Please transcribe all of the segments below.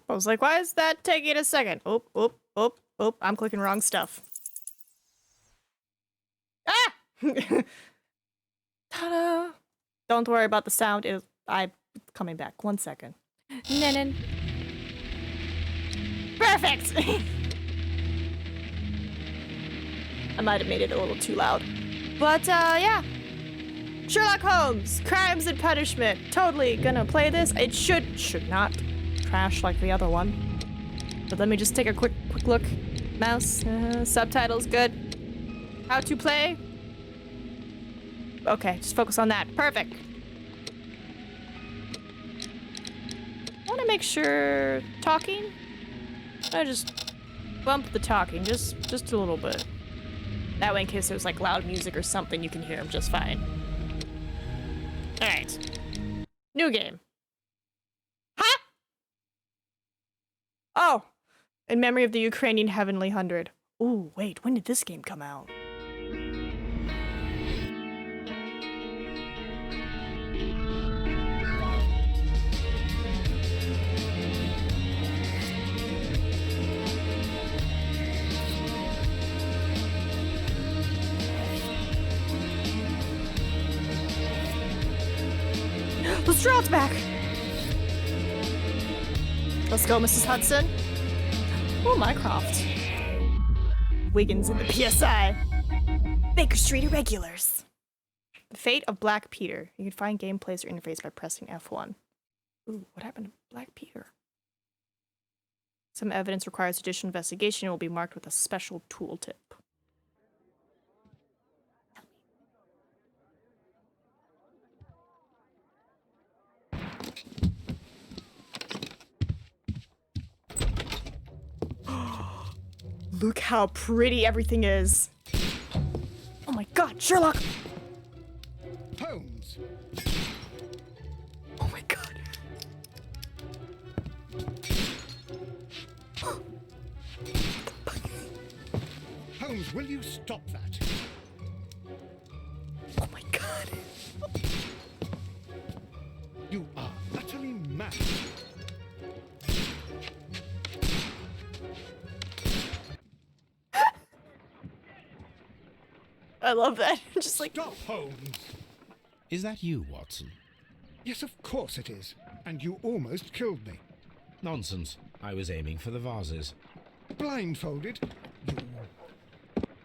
I was like, why is that taking a second? Oh, I'm clicking wrong stuff. Ah! Ta-da! Don't worry about the sound. I'm coming back. 1 second. Nin. Perfect! I might have made it a little too loud. But, yeah. Sherlock Holmes, Crimes and Punishment. Totally gonna play this. It should not crash like the other one. But let me just take a quick look. Mouse, subtitles, good. How to play? Okay, just focus on that. Perfect. I want to make sure talking. I just bump the talking just a little bit. That way, in case there's like loud music or something, you can hear them just fine. All right, new game. Huh? Oh, in memory of the Ukrainian Heavenly 100. Ooh, wait, when did this game come out? Lestrade's back! Let's go, Mrs. Hudson. Oh, Mycroft. Wiggins in the PSI. Baker Street Irregulars. The Fate of Black Peter. You can find gameplays or interface by pressing F1. Ooh, what happened to Black Peter? Some evidence requires additional investigation and will be marked with a special tooltip. Look how pretty everything is. Oh my god, Sherlock! Holmes! Oh my god. Holmes, will you stop that? Oh my god. You are utterly mad. I love that. Just like... Stop, Holmes! Is that you, Watson? Yes, of course it is. And you almost killed me. Nonsense. I was aiming for the vases. Blindfolded? You...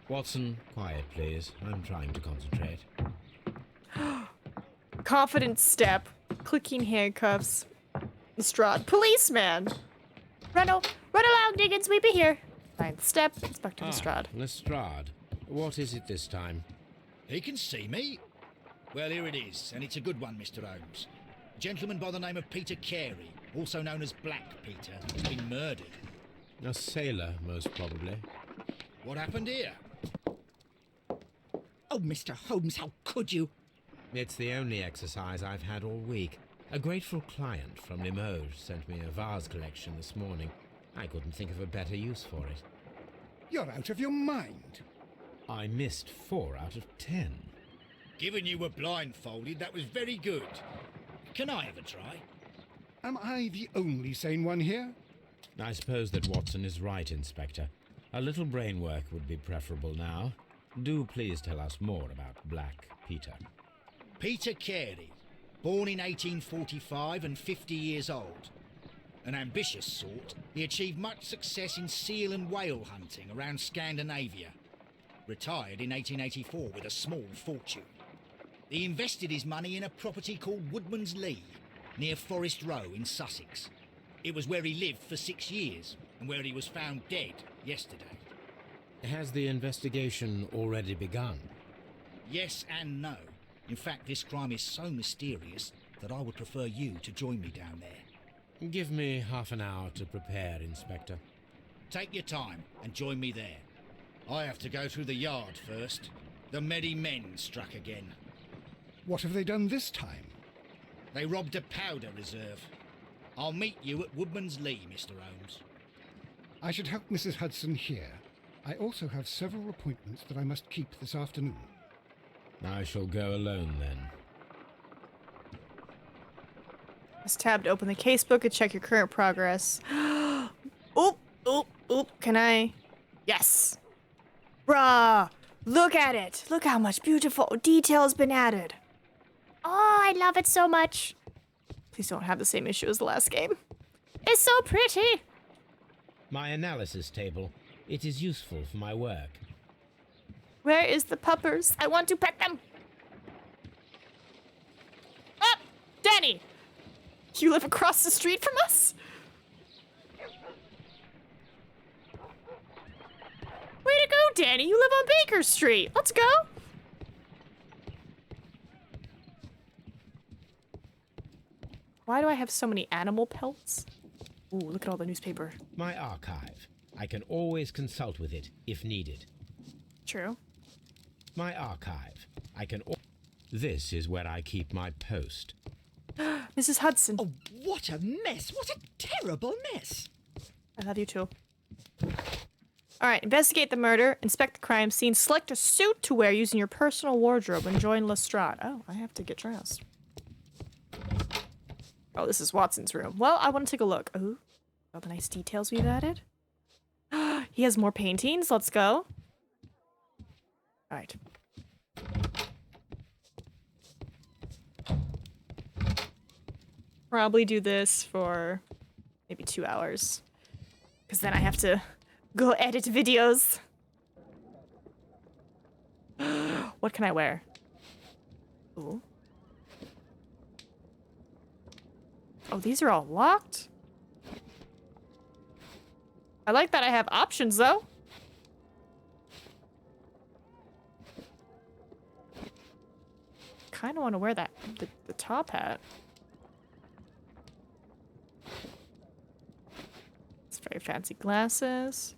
Watson, quiet, please. I'm trying to concentrate. Confident step. Clicking handcuffs. Lestrade. Policeman! Run along, Diggins. We be here. Ninth step. Inspector Lestrade. Lestrade. What is it this time? He can see me. Well, here it is, and it's a good one, Mr. Holmes. A gentleman by the name of Peter Carey, also known as Black Peter, has been murdered. A sailor, most probably. What happened here? Oh, Mr. Holmes, how could you? It's the only exercise I've had all week. A grateful client from Limoges sent me a vase collection this morning. I couldn't think of a better use for it. You're out of your mind. I missed 4 out of 10. Given you were blindfolded, that was very good. Can I have a try? Am I the only sane one here? I suppose that Watson is right, Inspector. A little brain work would be preferable now. Do please tell us more about Black Peter. Peter Carey, born in 1845 and 50 years old. An ambitious sort, he achieved much success in seal and whale hunting around Scandinavia. Retired in 1884 with a small fortune. He invested his money in a property called Woodman's Lee, near Forest Row in Sussex. It was where he lived for 6 years, and where he was found dead yesterday. Has the investigation already begun? Yes and no. In fact, this crime is so mysterious that I would prefer you to join me down there. Give me half an hour to prepare, Inspector. Take your time and join me there. I have to go through the yard first. The merry men struck again. What have they done this time? They robbed a powder reserve. I'll meet you at Woodman's Lee, Mr. Holmes. I should help Mrs. Hudson here. I also have several appointments that I must keep this afternoon. I shall go alone, then. Press tab to open the casebook and check your current progress. Oop, oop, oop. Can I? Yes. Bruh. Look at it. Look how much beautiful detail has been added. Oh, I love it so much. Please don't have the same issue as the last game. It's so pretty. My analysis table. It is useful for my work. Where is the puppers? I want to pet them. Oh, Danny. You live across the street from us? Way to go, Danny. You live on Baker Street. Let's go. Why do I have so many animal pelts? Ooh, look at all the newspaper. My archive. I can always consult with it if needed. True. My archive. I can. This is where I keep my post. Mrs. Hudson. Oh, what a mess! What a terrible mess! I love you too. Alright, investigate the murder, inspect the crime scene, select a suit to wear using your personal wardrobe, and join Lestrade. Oh, I have to get dressed. Oh, this is Watson's room. Well, I want to take a look. Ooh, all the nice details we've added. He has more paintings. Let's go. Alright. Probably do this for maybe 2 hours. Because then I have to go edit videos. What can I wear? Ooh. Oh, these are all locked? I like that I have options, though. Kind of want to wear that, the top hat. It's very fancy glasses.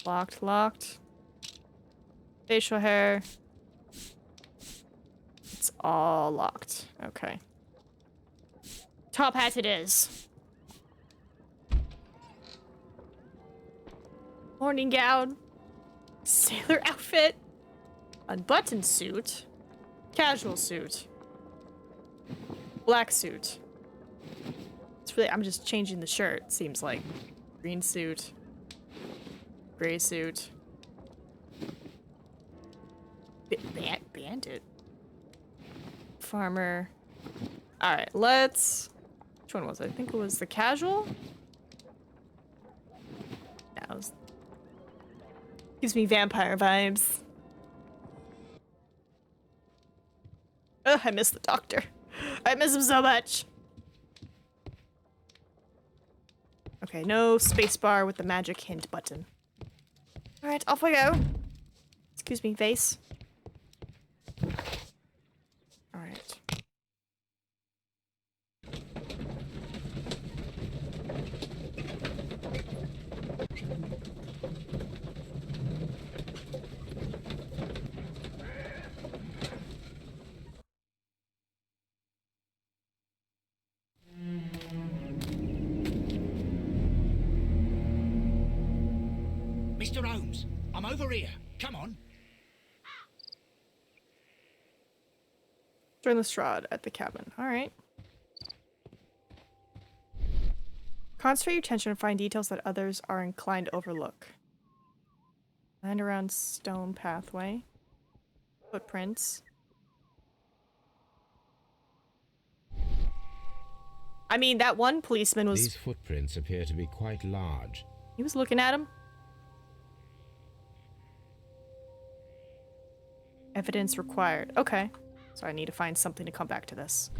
Locked, locked. Facial hair. It's all locked. Okay. Top hat it is. Morning gown. Sailor outfit. Unbuttoned suit. Casual suit. Black suit. It's really, I'm just changing the shirt, seems like. Green suit. Gray suit. Bandit. Farmer. Alright, let's... Which one was it? I think it was the casual? Yeah, it was... Gives me vampire vibes. Ugh, I miss the doctor. I miss him so much. Okay, no spacebar with the magic hint button. Alright, off we go. Excuse me, vase. Alright. Mr. Holmes, I'm over here. Come on. Join Lestrade at the cabin. Alright. Concentrate your attention and find details that others are inclined to overlook. Land around stone pathway. Footprints. I mean, that one policeman was... These footprints appear to be quite large. He was looking at him. Evidence required. Okay. So I need to find something to come back to this.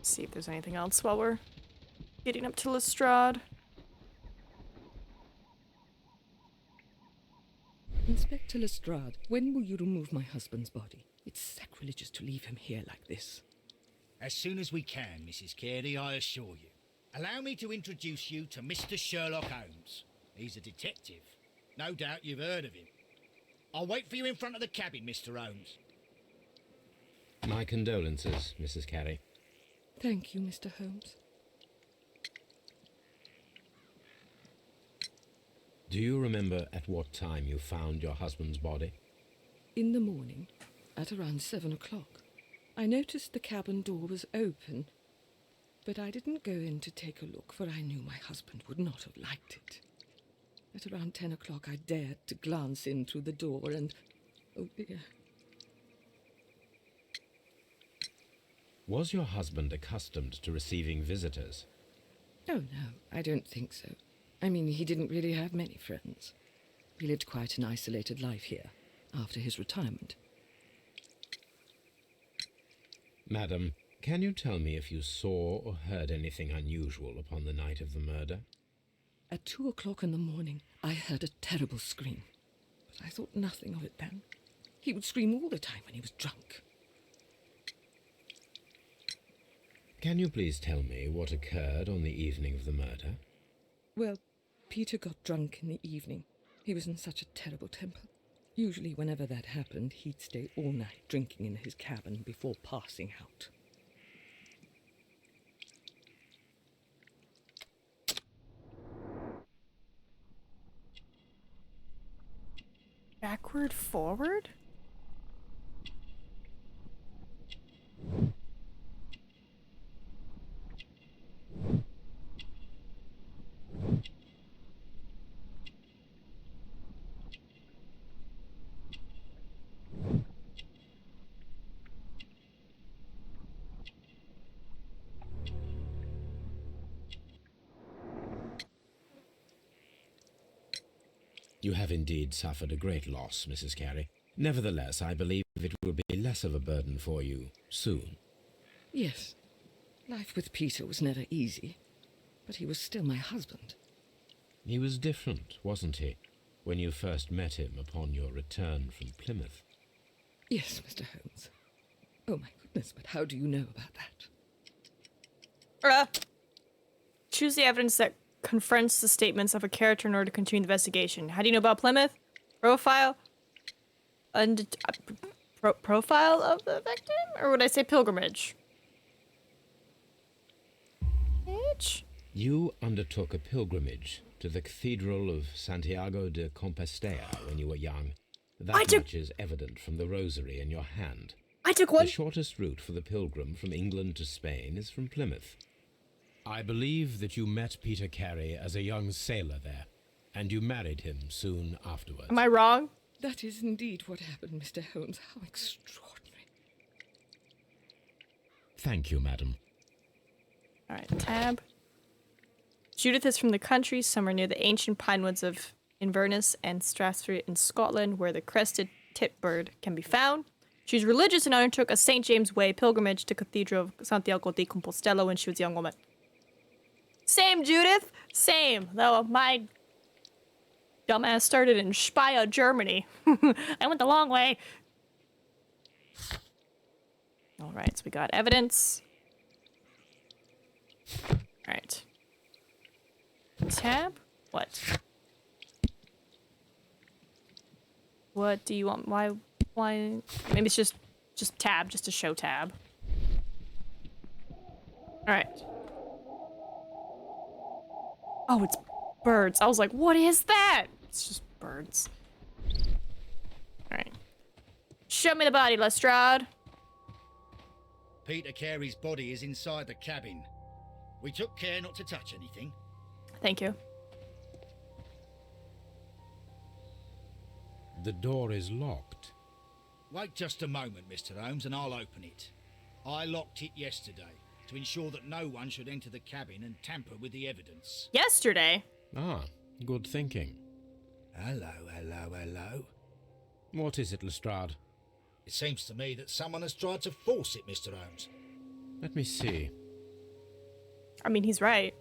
See if there's anything else while we're getting up to Lestrade. Inspector Lestrade, when will you remove my husband's body? It's sacrilegious to leave him here like this. As soon as we can, Mrs. Carey, I assure you. Allow me to introduce you to Mr. Sherlock Holmes. He's a detective. No doubt you've heard of him. I'll wait for you in front of the cabin, Mr. Holmes. My condolences, Mrs. Carey. Thank you, Mr. Holmes. Do you remember at what time you found your husband's body? In the morning, at around 7 o'clock, I noticed the cabin door was open, but I didn't go in to take a look, for I knew my husband would not have liked it. At around 10 o'clock, I dared to glance in through the door and... oh dear. Was your husband accustomed to receiving visitors? Oh, no, I don't think so. I mean, he didn't really have many friends. He lived quite an isolated life here, after his retirement. Madam, can you tell me if you saw or heard anything unusual upon the night of the murder? At 2 o'clock in the morning, I heard a terrible scream, but I thought nothing of it then. He would scream all the time when he was drunk. Can you please tell me what occurred on the evening of the murder? Well, Peter got drunk in the evening. He was in such a terrible temper. Usually whenever that happened, he'd stay all night drinking in his cabin before passing out. Backward, forward? You have indeed suffered a great loss, Mrs. Carey. Nevertheless, I believe it will be less of a burden for you soon. Yes, life with Peter was never easy, but he was still my husband. He was different, wasn't he, when you first met him upon your return from Plymouth? Yes, Mr. Holmes. Oh my goodness, but how do you know about that? Choose the evidence that confronts the statements of a character in order to continue the investigation. How do you know about Plymouth? Profile? Profile of the victim? Or would I say pilgrimage? Age? You undertook a pilgrimage to the Cathedral of Santiago de Compostela when you were young. That much is evident from the rosary in your hand. I took one. The shortest route for the pilgrim from England to Spain is from Plymouth. I believe that you met Peter Carey as a young sailor there, and you married him soon afterwards. Am I wrong? That is indeed what happened, Mr. Holmes. How extraordinary. Thank you, madam. Alright, tab. Judith is from the country, somewhere near the ancient pine woods of Inverness and Strathspey in Scotland, where the crested titbird can be found. She's religious and undertook a St. James Way pilgrimage to Cathedral of Santiago de Compostela when she was a young woman. Same, Judith. Same. Though my dumbass started in Speyer, Germany. I went the long way. All right, so we got evidence. All right. Tab? What? What do you want? Why? Maybe it's just tab, just to show tab. All right. Oh, it's birds. I was like, what is that? It's just birds. Alright. Show me the body, Lestrade. Peter Carey's body is inside the cabin. We took care not to touch anything. Thank you. The door is locked. Wait just a moment, Mr. Holmes, and I'll open it. I locked it yesterday to ensure that no one should enter the cabin and tamper with the evidence. Yesterday? Ah, good thinking. Hello, hello, hello. What is it, Lestrade? It seems to me that someone has tried to force it, Mr. Holmes. Let me see. I mean, he's right.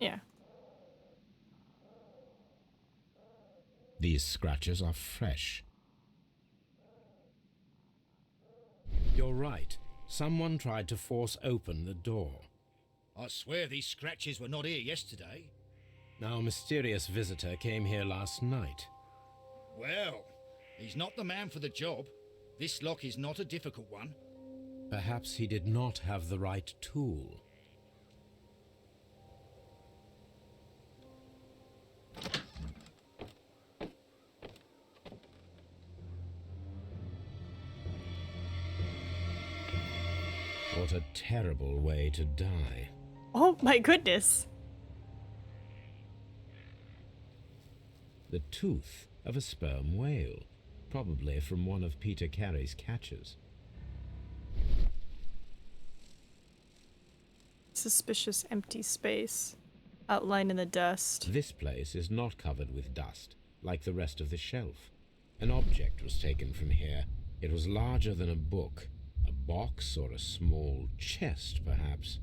Yeah. These scratches are fresh. You're right. Someone tried to force open the door. I swear these scratches were not here yesterday. Our mysterious visitor came here last night. Well, he's not the man for the job. This lock is not a difficult one. Perhaps he did not have the right tool. What a terrible way to die. Oh my goodness. The tooth of a sperm whale, probably from one of Peter Carey's catches. Suspicious empty space outlined in the dust. This place is not covered with dust, like the rest of the shelf. An object was taken from here. It was larger than a book. A box or a small chest, perhaps.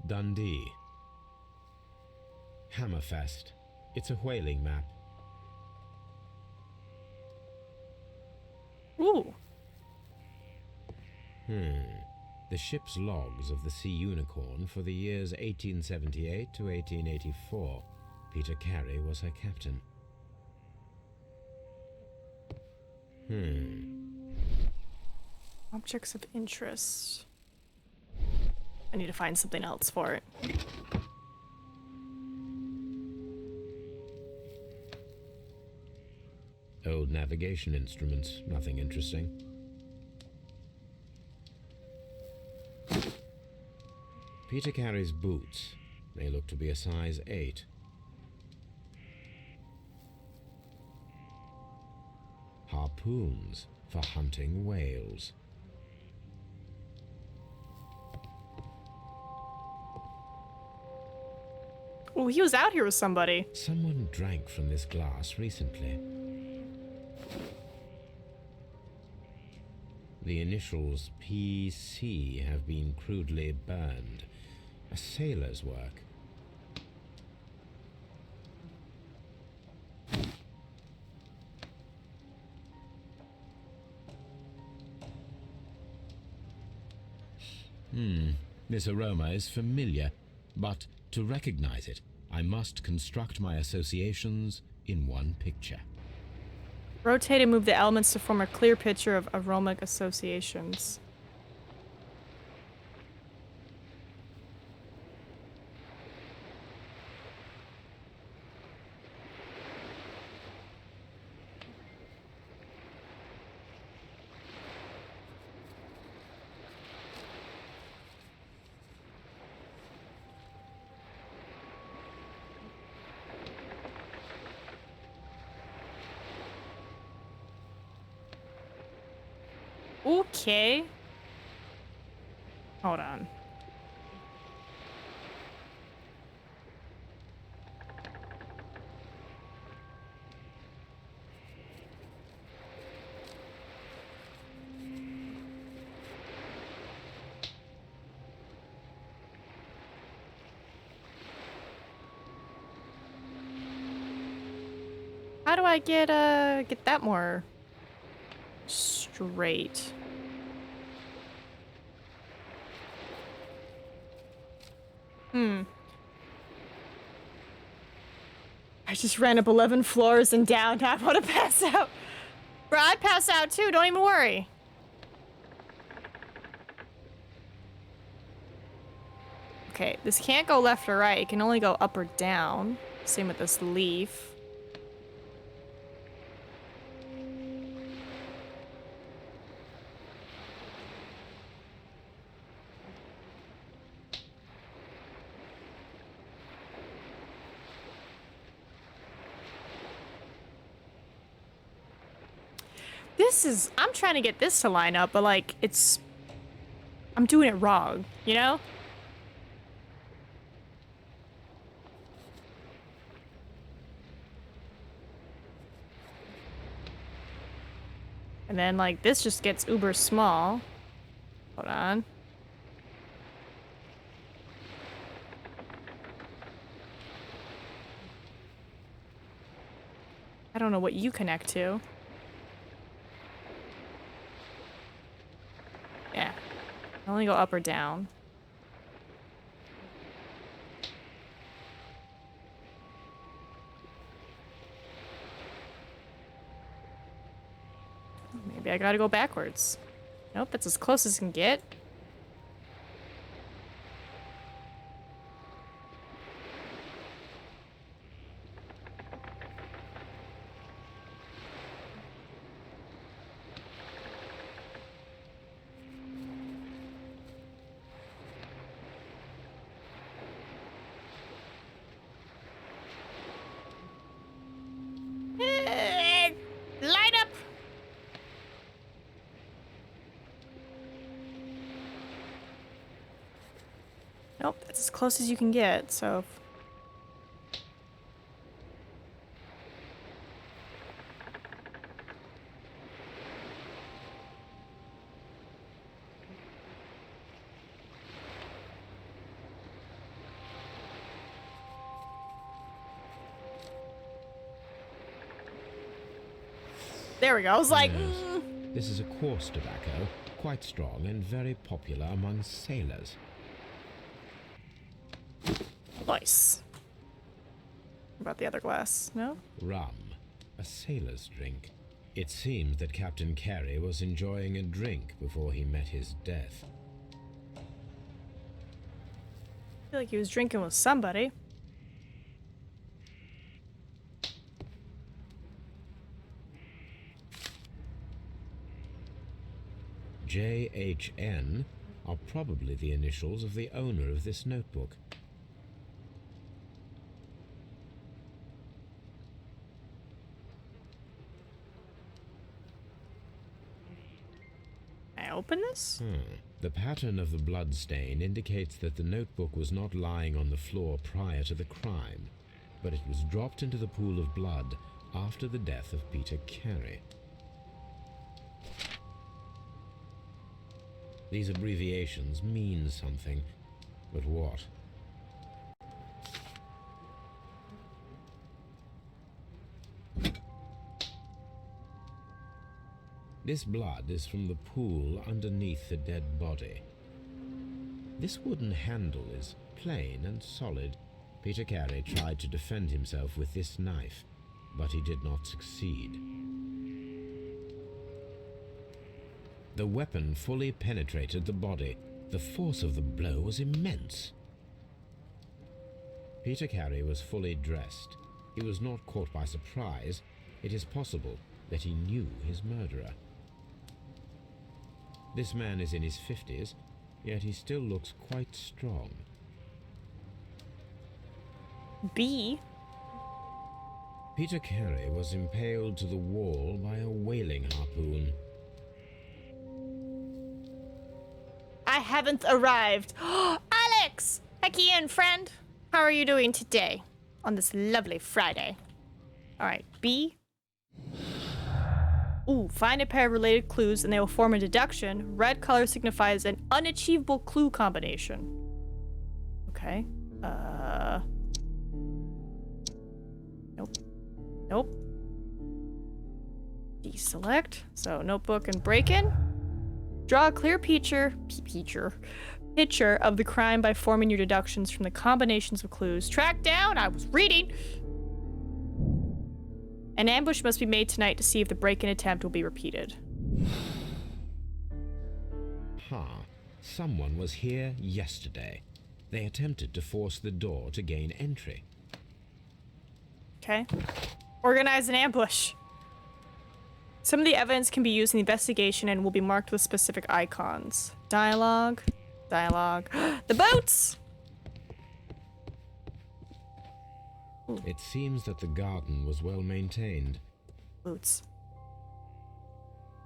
Dundee. Hammerfest. It's a whaling map. Ooh. The ship's logs of the Sea Unicorn for the years 1878 to 1884. Peter Carey was her captain. Objects of interest. I need to find something else for it. Old navigation instruments, nothing interesting. Peter Carey's boots. They look to be a size 8. Harpoons for hunting whales. Oh, he was out here with somebody. Someone drank from this glass recently. The initials P.C. have been crudely burned. A sailor's work. This aroma is familiar, but to recognize it, I must construct my associations in one picture. Rotate and move the elements to form a clear picture of aromatic associations. Okay. Hold on. How do I get that more straight? I just ran up 11 floors and down. I want to pass out. Bro, I pass out too. Don't even worry. Okay, this can't go left or right. It can only go up or down. Same with this leaf. I'm trying to get this to line up, but like, I'm doing it wrong, you know? And then like, this just gets uber small. Hold on. I don't know what you connect to. Yeah. Only go up or down. Maybe I gotta go backwards. Nope, that's as close as I can get. Nope, that's as close as you can get, so... There we go. I was like, Yes. This is a coarse tobacco, quite strong and very popular among sailors. Nice. What about the other glass? No? Rum, a sailor's drink. It seems that Captain Carey was enjoying a drink before he met his death. I feel like he was drinking with somebody. JHN are probably the initials of the owner of this notebook. Can I open this? The pattern of the blood stain indicates that the notebook was not lying on the floor prior to the crime, but it was dropped into the pool of blood after the death of Peter Carey. These abbreviations mean something, but what? This blood is from the pool underneath the dead body. This wooden handle is plain and solid. Peter Carey tried to defend himself with this knife, but he did not succeed. The weapon fully penetrated the body. The force of the blow was immense. Peter Carey was fully dressed. He was not caught by surprise. It is possible that he knew his murderer. This man is in his 50s, yet he still looks quite strong. B. Peter Carey was impaled to the wall by a whaling harpoon. I haven't arrived. Alex! Heck in, friend. How are you doing today? On this lovely Friday. Alright, B. Ooh, find a pair of related clues and they will form a deduction. Red color signifies an unachievable clue combination. Okay. Nope. Nope. Deselect. So, notebook and break-in. Draw a clear picture of the crime by forming your deductions from the combinations of clues. Track down, I was reading. An ambush must be made tonight to see if the break-in attempt will be repeated. Someone was here yesterday. They attempted to force the door to gain entry. Okay. Organize an ambush. Some of the evidence can be used in the investigation and will be marked with specific icons. Dialogue. Dialogue. The boats! It seems that the garden was well maintained. Boots.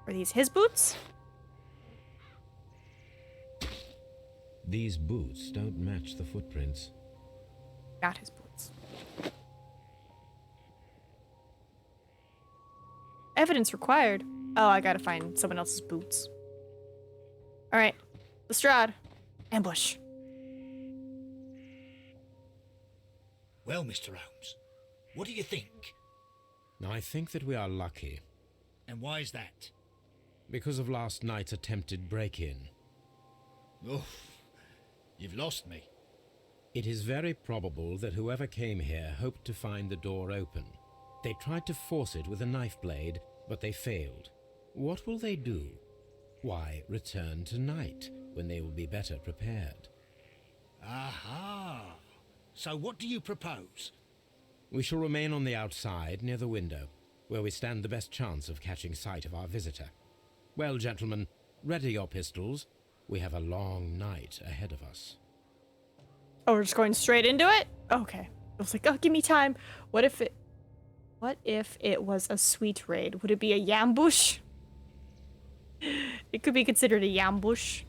Are these his boots? These boots don't match the footprints. Not his boots. Evidence required. Oh, I gotta find someone else's boots. Alright. Lestrade. Ambush. Well, Mr. Holmes, what do you think? I think that we are lucky. And why is that? Because of last night's attempted break-in. Oh, you've lost me. It is very probable that whoever came here hoped to find the door open. They tried to force it with a knife blade, but they failed. What will they do? Why, return tonight, when they will be better prepared. Aha! So what do you propose? We shall remain on the outside, near the window, where we stand the best chance of catching sight of our visitor. Well, gentlemen, ready your pistols. We have a long night ahead of us. Oh, we're just going straight into it? Okay. I was like, oh, give me time. What if it was a sweet raid? Would it be a yambush? It could be considered a yambush.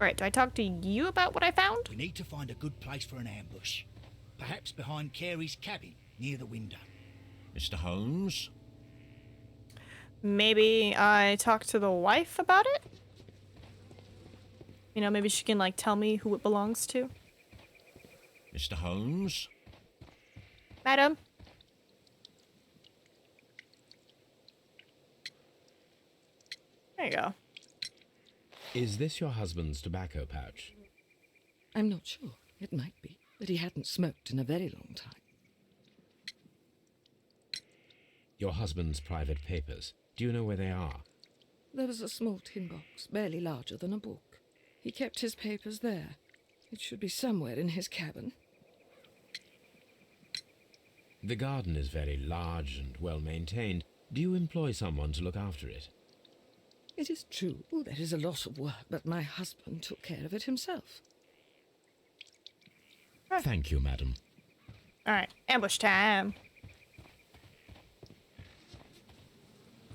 Alright, do I talk to you about what I found? We need to find a good place for an ambush. Perhaps behind Carey's cabin, near the window. Mr. Holmes? Maybe I talk to the wife about it? You know, maybe she can, like, tell me who it belongs to. Mr. Holmes? Madam? There you go. Is this your husband's tobacco pouch? I'm not sure. It might be, but he hadn't smoked in a very long time. Your husband's private papers. Do you know where they are? There was a small tin box, barely larger than a book. He kept his papers there. It should be somewhere in his cabin. The garden is very large and well maintained. Do you employ someone to look after it? It is true, there is a lot of work, but my husband took care of it himself. Thank you, madam. Alright, ambush time.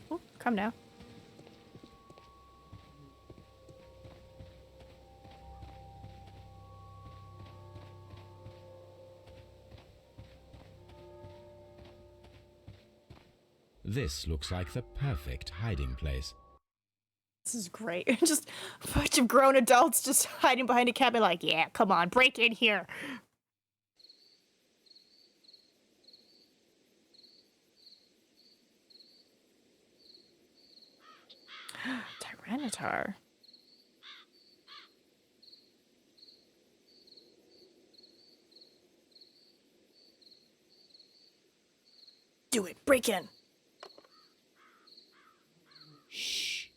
Oh, come now. This looks like the perfect hiding place. This is great. Just a bunch of grown adults just hiding behind a cabin like, yeah, come on, break in here. Tyranitar. Do it, break in. Shh.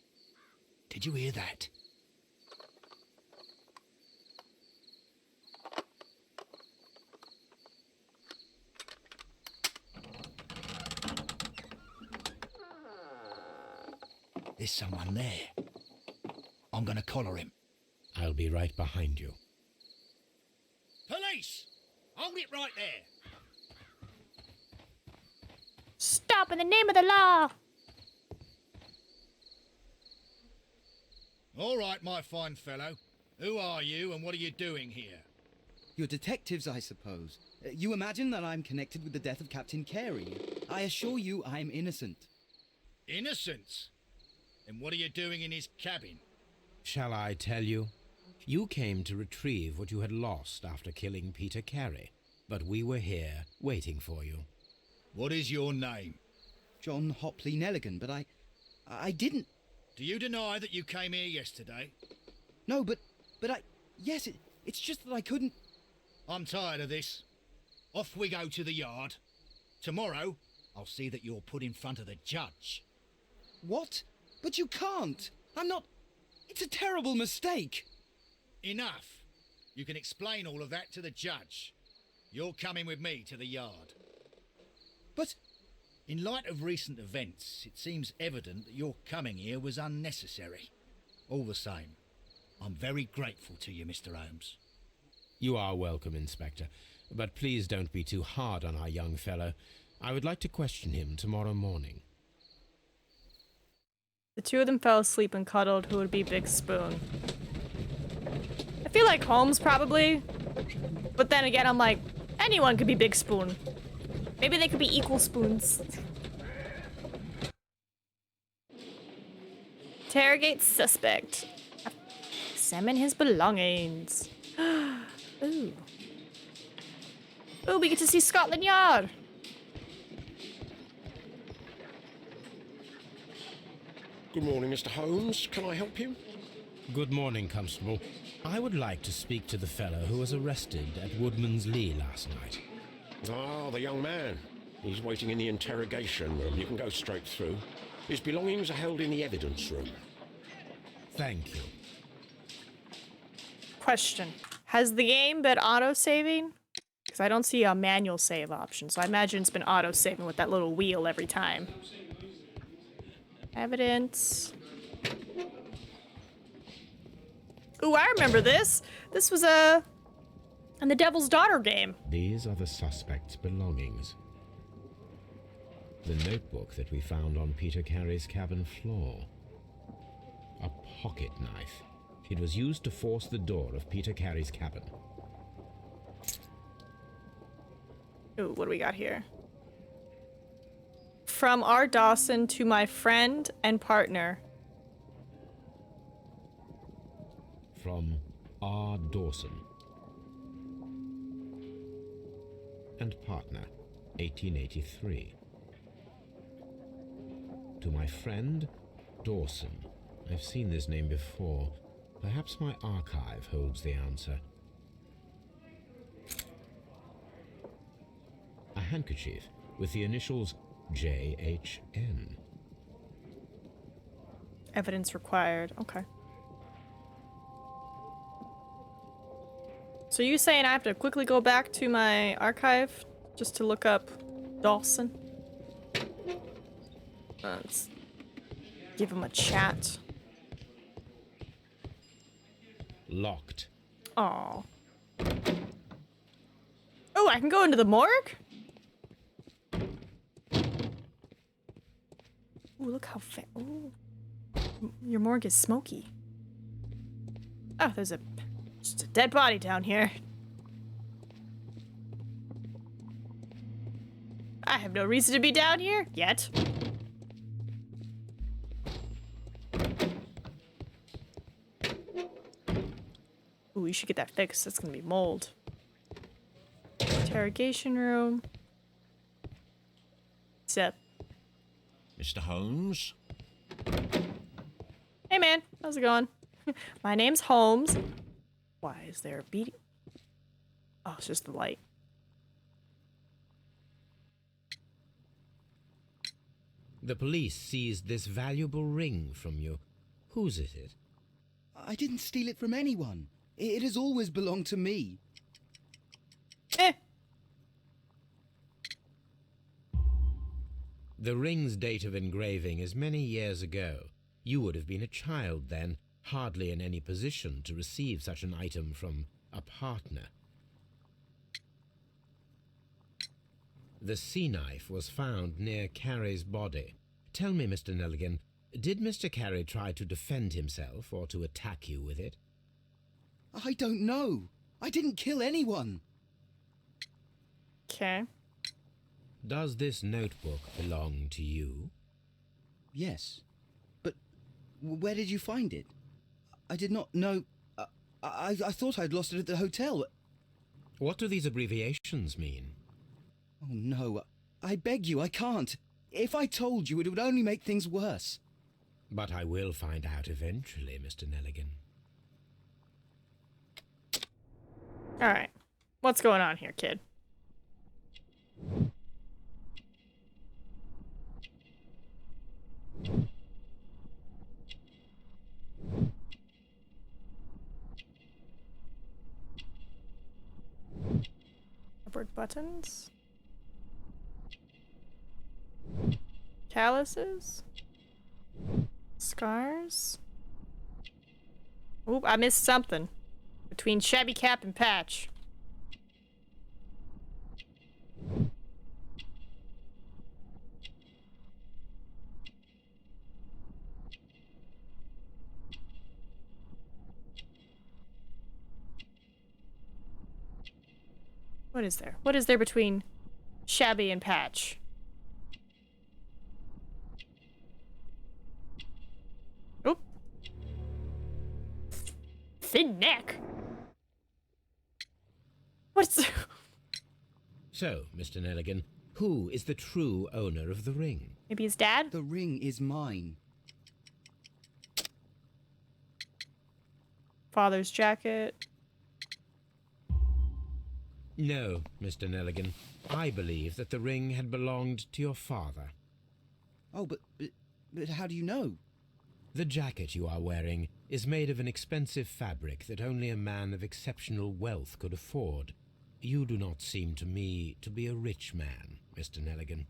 Did you hear that? There's someone there. I'm gonna collar him. I'll be right behind you. Police! Hold it right there! Stop in the name of the law. All right, my fine fellow. Who are you and what are you doing here? You're detectives, I suppose. You imagine that I'm connected with the death of Captain Carey. I assure you I'm innocent. Innocent? And what are you doing in his cabin? Shall I tell you? You came to retrieve what you had lost after killing Peter Carey, but we were here waiting for you. What is your name? John Hopley Nelligan, but I didn't... Do you deny that you came here yesterday? No, but yes, it's just that I couldn't... I'm tired of this. Off we go to the yard. Tomorrow, I'll see that you're put in front of the judge. What? But you can't. I'm not... It's a terrible mistake. Enough. You can explain all of that to the judge. You're coming with me to the yard. But... In light of recent events, it seems evident that your coming here was unnecessary. All the same, I'm very grateful to you, Mr. Holmes. You are welcome, Inspector, but please don't be too hard on our young fellow. I would like to question him tomorrow morning. The two of them fell asleep and cuddled. Who would be Big Spoon? I feel like Holmes, probably. But then again, I'm like, anyone could be Big Spoon. Maybe they could be equal spoons. Interrogate suspect. Examine his belongings. Ooh. Ooh, we get to see Scotland Yard. Good morning, Mr. Holmes. Can I help you? Good morning, Constable. I would like to speak to the fellow who was arrested at Woodman's Lee last night. Ah, the young man. He's waiting in the interrogation room. You can go straight through. His belongings are held in the evidence room. Thank you. Question. Has the game been auto-saving? Because I don't see a manual save option, so I imagine it's been auto-saving with that little wheel every time. Evidence. Ooh, I remember this. This was in the Devil's Daughter game. These are the suspect's belongings. The notebook that we found on Peter Carey's cabin floor. A pocket knife. It was used to force the door of Peter Carey's cabin. Ooh, what do we got here? From R. Dawson to my friend and partner. From R. Dawson and partner, 1883. To my friend, Dawson. I've seen this name before. Perhaps my archive holds the answer. A handkerchief with the initials JHN. Evidence required. Okay. So you saying I have to quickly go back to my archive just to look up Dawson? Let's give him a chat. Locked. Aw. Oh, I can go into the morgue? Ooh, look how ooh. Your morgue is smoky. Oh, there's just a dead body down here. I have no reason to be down here yet. Ooh, you should get that fixed. That's gonna be mold. Interrogation room. Zip. Mr. Holmes? Hey man, how's it going? My name's Holmes. Why is there a beat? Oh, it's just the light. The police seized this valuable ring from you. Whose is it? I didn't steal it from anyone. It has always belonged to me. Eh. The ring's date of engraving is many years ago. You would have been a child then, hardly in any position to receive such an item from a partner. The sea knife was found near Carey's body. Tell me, Mr. Nelligan, did Mr. Carey try to defend himself or to attack you with it? I don't know. I didn't kill anyone. Okay. Does this notebook belong to you? Yes. But where did you find it? I did not know. I thought I'd lost it at the hotel. What do these abbreviations mean? Oh no. I beg you, I can't. If I told you, it would only make things worse. But I will find out eventually, Mr. Nelligan. Alright. What's going on here, kid? Rubber buttons? Calluses? Scars? Oop, I missed something. Between shabby cap and patch. What is there? What is there between shabby and patch? Oop. Thin neck? What's... So, Mr. Nelligan, who is the true owner of the ring? Maybe his dad? The ring is mine. Father's jacket. No, Mr. Nelligan. I believe that the ring had belonged to your father. Oh, but how do you know? The jacket you are wearing is made of an expensive fabric that only a man of exceptional wealth could afford. You do not seem to me to be a rich man, Mr. Nelligan.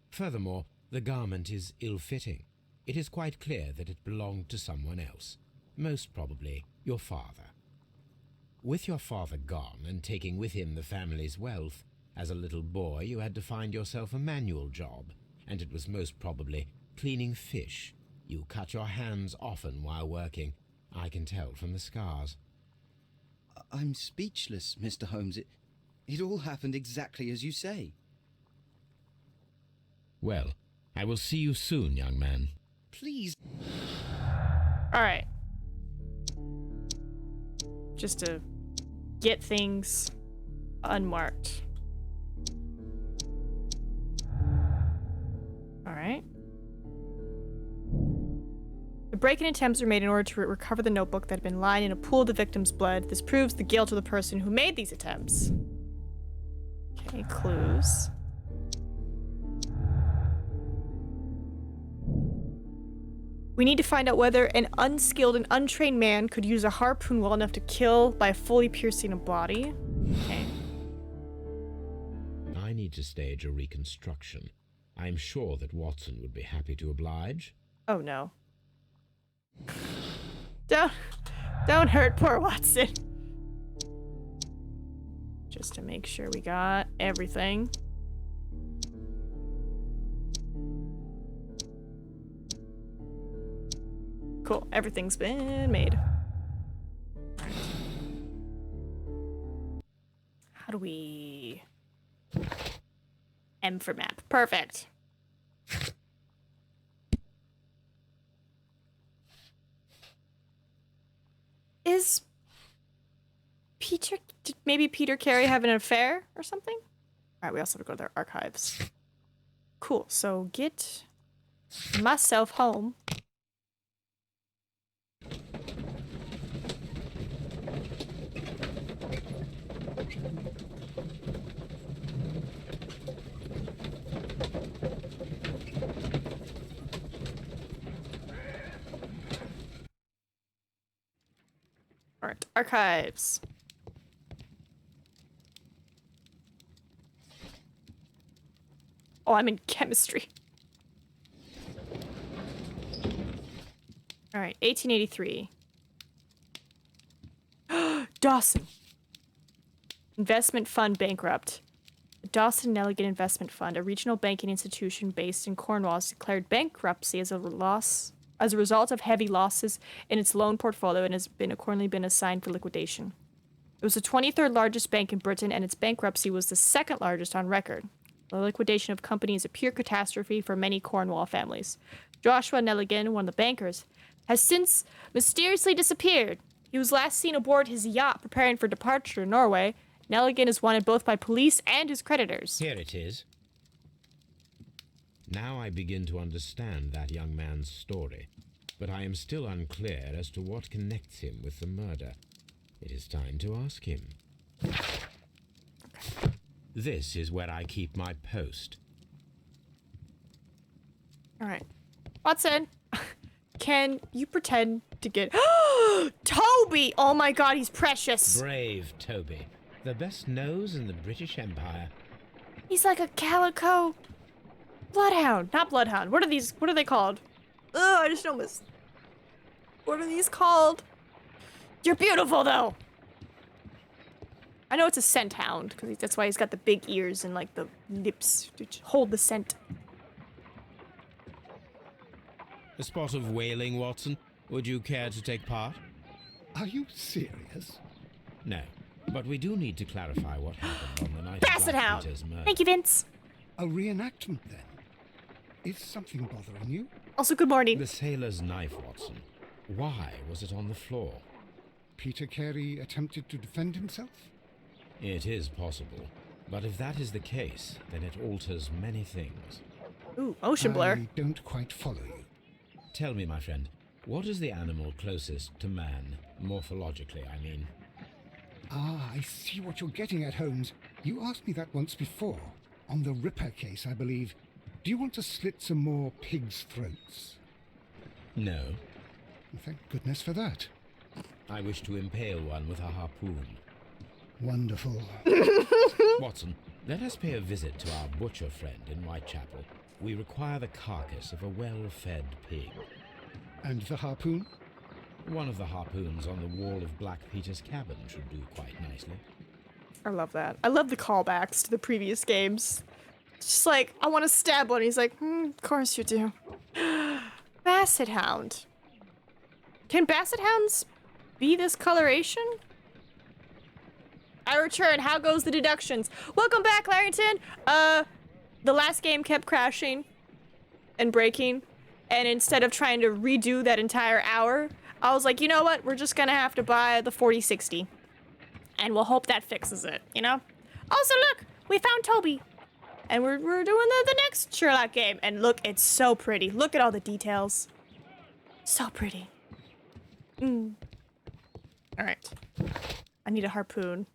Furthermore, the garment is ill-fitting. It is quite clear that it belonged to someone else, most probably your father. With your father gone and taking with him the family's wealth, as a little boy you had to find yourself a manual job, and it was most probably cleaning fish. You cut your hands often while working. I can tell from the scars. I'm speechless, Mr. Holmes. It all happened exactly as you say. Well, I will see you soon, young man. Please. All right. Just to get things unmarked. All right. The break-in attempts were made in order to recover the notebook that had been lying in a pool of the victim's blood. This proves the guilt of the person who made these attempts. Okay, clues. We need to find out whether an unskilled and untrained man could use a harpoon well enough to kill by fully piercing a body. Okay. I need to stage a reconstruction. I'm sure that Watson would be happy to oblige. Oh no. Don't hurt poor Watson. Just to make sure we got everything. Cool, everything's been made. How do we... M for map. Perfect. Is Peter... Did maybe Peter Carey have an affair or something? Alright, we also have to go to their archives. Cool, so get myself home. Alright, archives. Oh, I'm in chemistry. Alright, 1883. Dawson. Investment fund bankrupt. The Dawson Nelligan Investment Fund, a regional banking institution based in Cornwall, has declared bankruptcy as a result of heavy losses in its loan portfolio and has accordingly been assigned for liquidation. It was the 23rd largest bank in Britain, and its bankruptcy was the second largest on record. The liquidation of the company is a pure catastrophe for many Cornwall families. Joshua Nelligan, one of the bankers, has since mysteriously disappeared. He was last seen aboard his yacht preparing for departure to Norway. Nelligan is wanted both by police and his creditors. Here it is. Now I begin to understand that young man's story, but I am still unclear as to what connects him with the murder. It is time to ask him. This is where I keep my post. All right. Watson, can you pretend to get... Toby! Oh my god, he's precious. Brave Toby. The best nose in the British Empire. He's like a calico bloodhound. Not bloodhound. What are they called? Ugh, I just almost... What are these called? You're beautiful, though. I know it's a scent hound, because that's why he's got the big ears and, like, the lips to hold the scent. A spot of whaling, Watson. Would you care to take part? Are you serious? No, but we do need to clarify what happened on the night Pass of it Black out. Peter's murder. Thank you, Vince. A reenactment, then? Is something bothering you? Also, good morning. The sailor's knife, Watson. Why was it on the floor? Peter Carey attempted to defend himself? It is possible, but if that is the case, then it alters many things. Ooh, ocean blur. I don't quite follow you. Tell me, my friend, what is the animal closest to man, morphologically, I mean? Ah, I see what you're getting at, Holmes. You asked me that once before. On the Ripper case, I believe. Do you want to slit some more pigs' throats? No. Thank goodness for that. I wish to impale one with a harpoon. Wonderful. Watson, let us pay a visit to our butcher friend in Whitechapel. We require the carcass of a well-fed pig. And the harpoon? One of the harpoons on the wall of Black Peter's cabin should do quite nicely. I love that. I love the callbacks to the previous games. It's just like, I want to stab one. He's like, of course you do. Basset Hound. Can basset hounds be this coloration? I return. How goes the deductions? Welcome back, Larrington. The last game kept crashing and breaking, and instead of trying to redo that entire hour, I was like, you know what? We're just gonna have to buy the 4060, and we'll hope that fixes it, you know? Also, look, we found Toby, and we're doing the next Sherlock game, and look, it's so pretty. Look at all the details. So pretty. All right. I need a harpoon.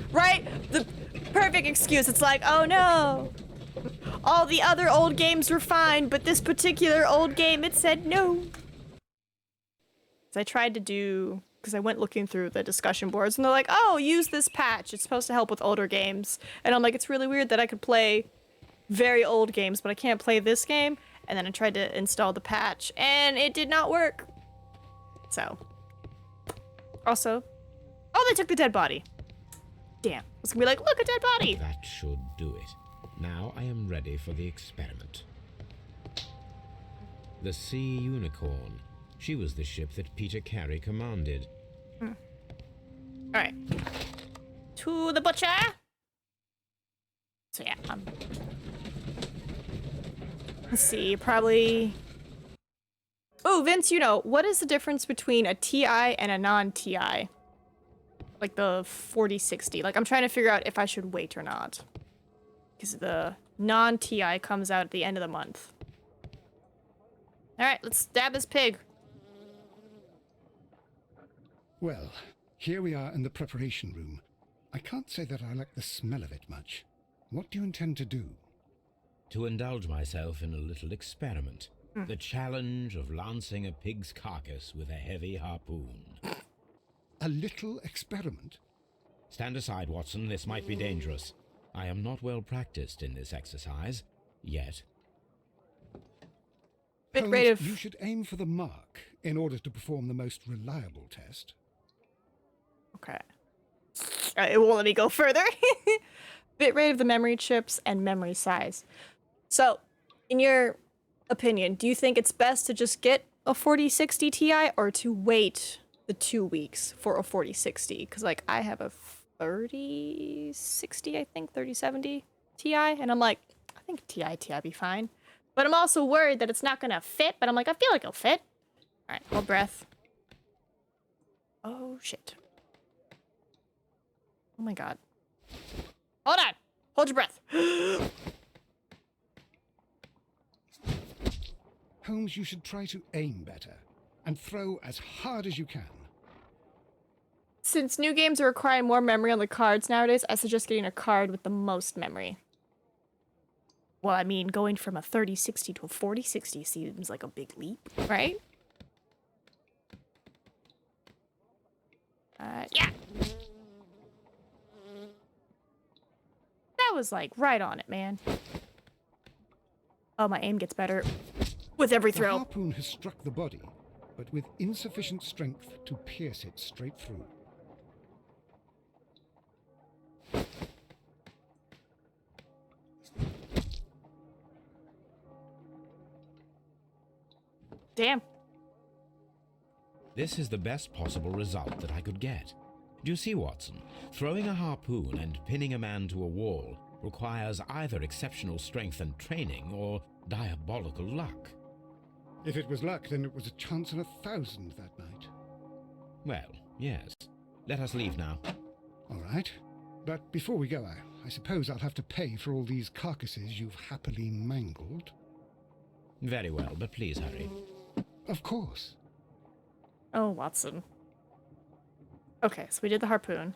Right? The perfect excuse. It's like, oh no. All the other old games were fine, but this particular old game, it said no. So I tried to do, because I went looking through the discussion boards, and they're like, oh, use this patch. It's supposed to help with older games. And I'm like, it's really weird that I could play very old games, but I can't play this game. And then I tried to install the patch, and it did not work. So. Also, oh, they took the dead body. Damn. I was gonna be like, look, a dead body. That should do it. Now I am ready for the experiment. The Sea Unicorn. She was the ship that Peter Carey commanded. Alright. To the butcher. So yeah, let's see, probably... Oh, Vince, you know, what is the difference between a TI and a non-TI? Like the 4060. Like, I'm trying to figure out if I should wait or not. Because the non-TI comes out at the end of the month. Alright, let's stab this pig. Well, here we are in the preparation room. I can't say that I like the smell of it much. What do you intend to do? To indulge myself in a little experiment. The challenge of lancing a pig's carcass with a heavy harpoon. A little experiment? Stand aside, Watson. This might be dangerous. I am not well practiced in this exercise. Yet. Bit Holmes, rate of... you should aim for the mark in order to perform the most reliable test. Okay. It won't let me go further. Bitrate of the memory chips and memory size. So, in your opinion, do you think it's best to just get a 4060 Ti or to wait the 2 weeks for a 4060? Because, like, I have a 3060, I think, 3070 Ti, and I'm like, I think Ti be fine. But I'm also worried that it's not gonna fit, but I'm like, I feel like it'll fit. Alright, hold breath. Oh, shit. Oh my god. Hold on! Hold your breath. Holmes, you should try to aim better and throw as hard as you can. Since new games are requiring more memory on the cards nowadays, I suggest getting a card with the most memory. Well, I mean, going from a 3060 to a 4060 seems like a big leap, right? Yeah. That was like right on it, man. Oh, my aim gets better with every The throw. harpoon has struck the body, but with insufficient strength to pierce it straight through. Damn. This is the best possible result that I could get. Do you see, Watson? Throwing a harpoon and pinning a man to a wall requires either exceptional strength and training or diabolical luck. If it was luck, then it was a chance in 1,000 that night. Well, yes. Let us leave now. All right. But before we go, I suppose I'll have to pay for all these carcasses you've happily mangled. Very well, but please hurry. Of course. Oh, Watson. Okay, so we did the harpoon.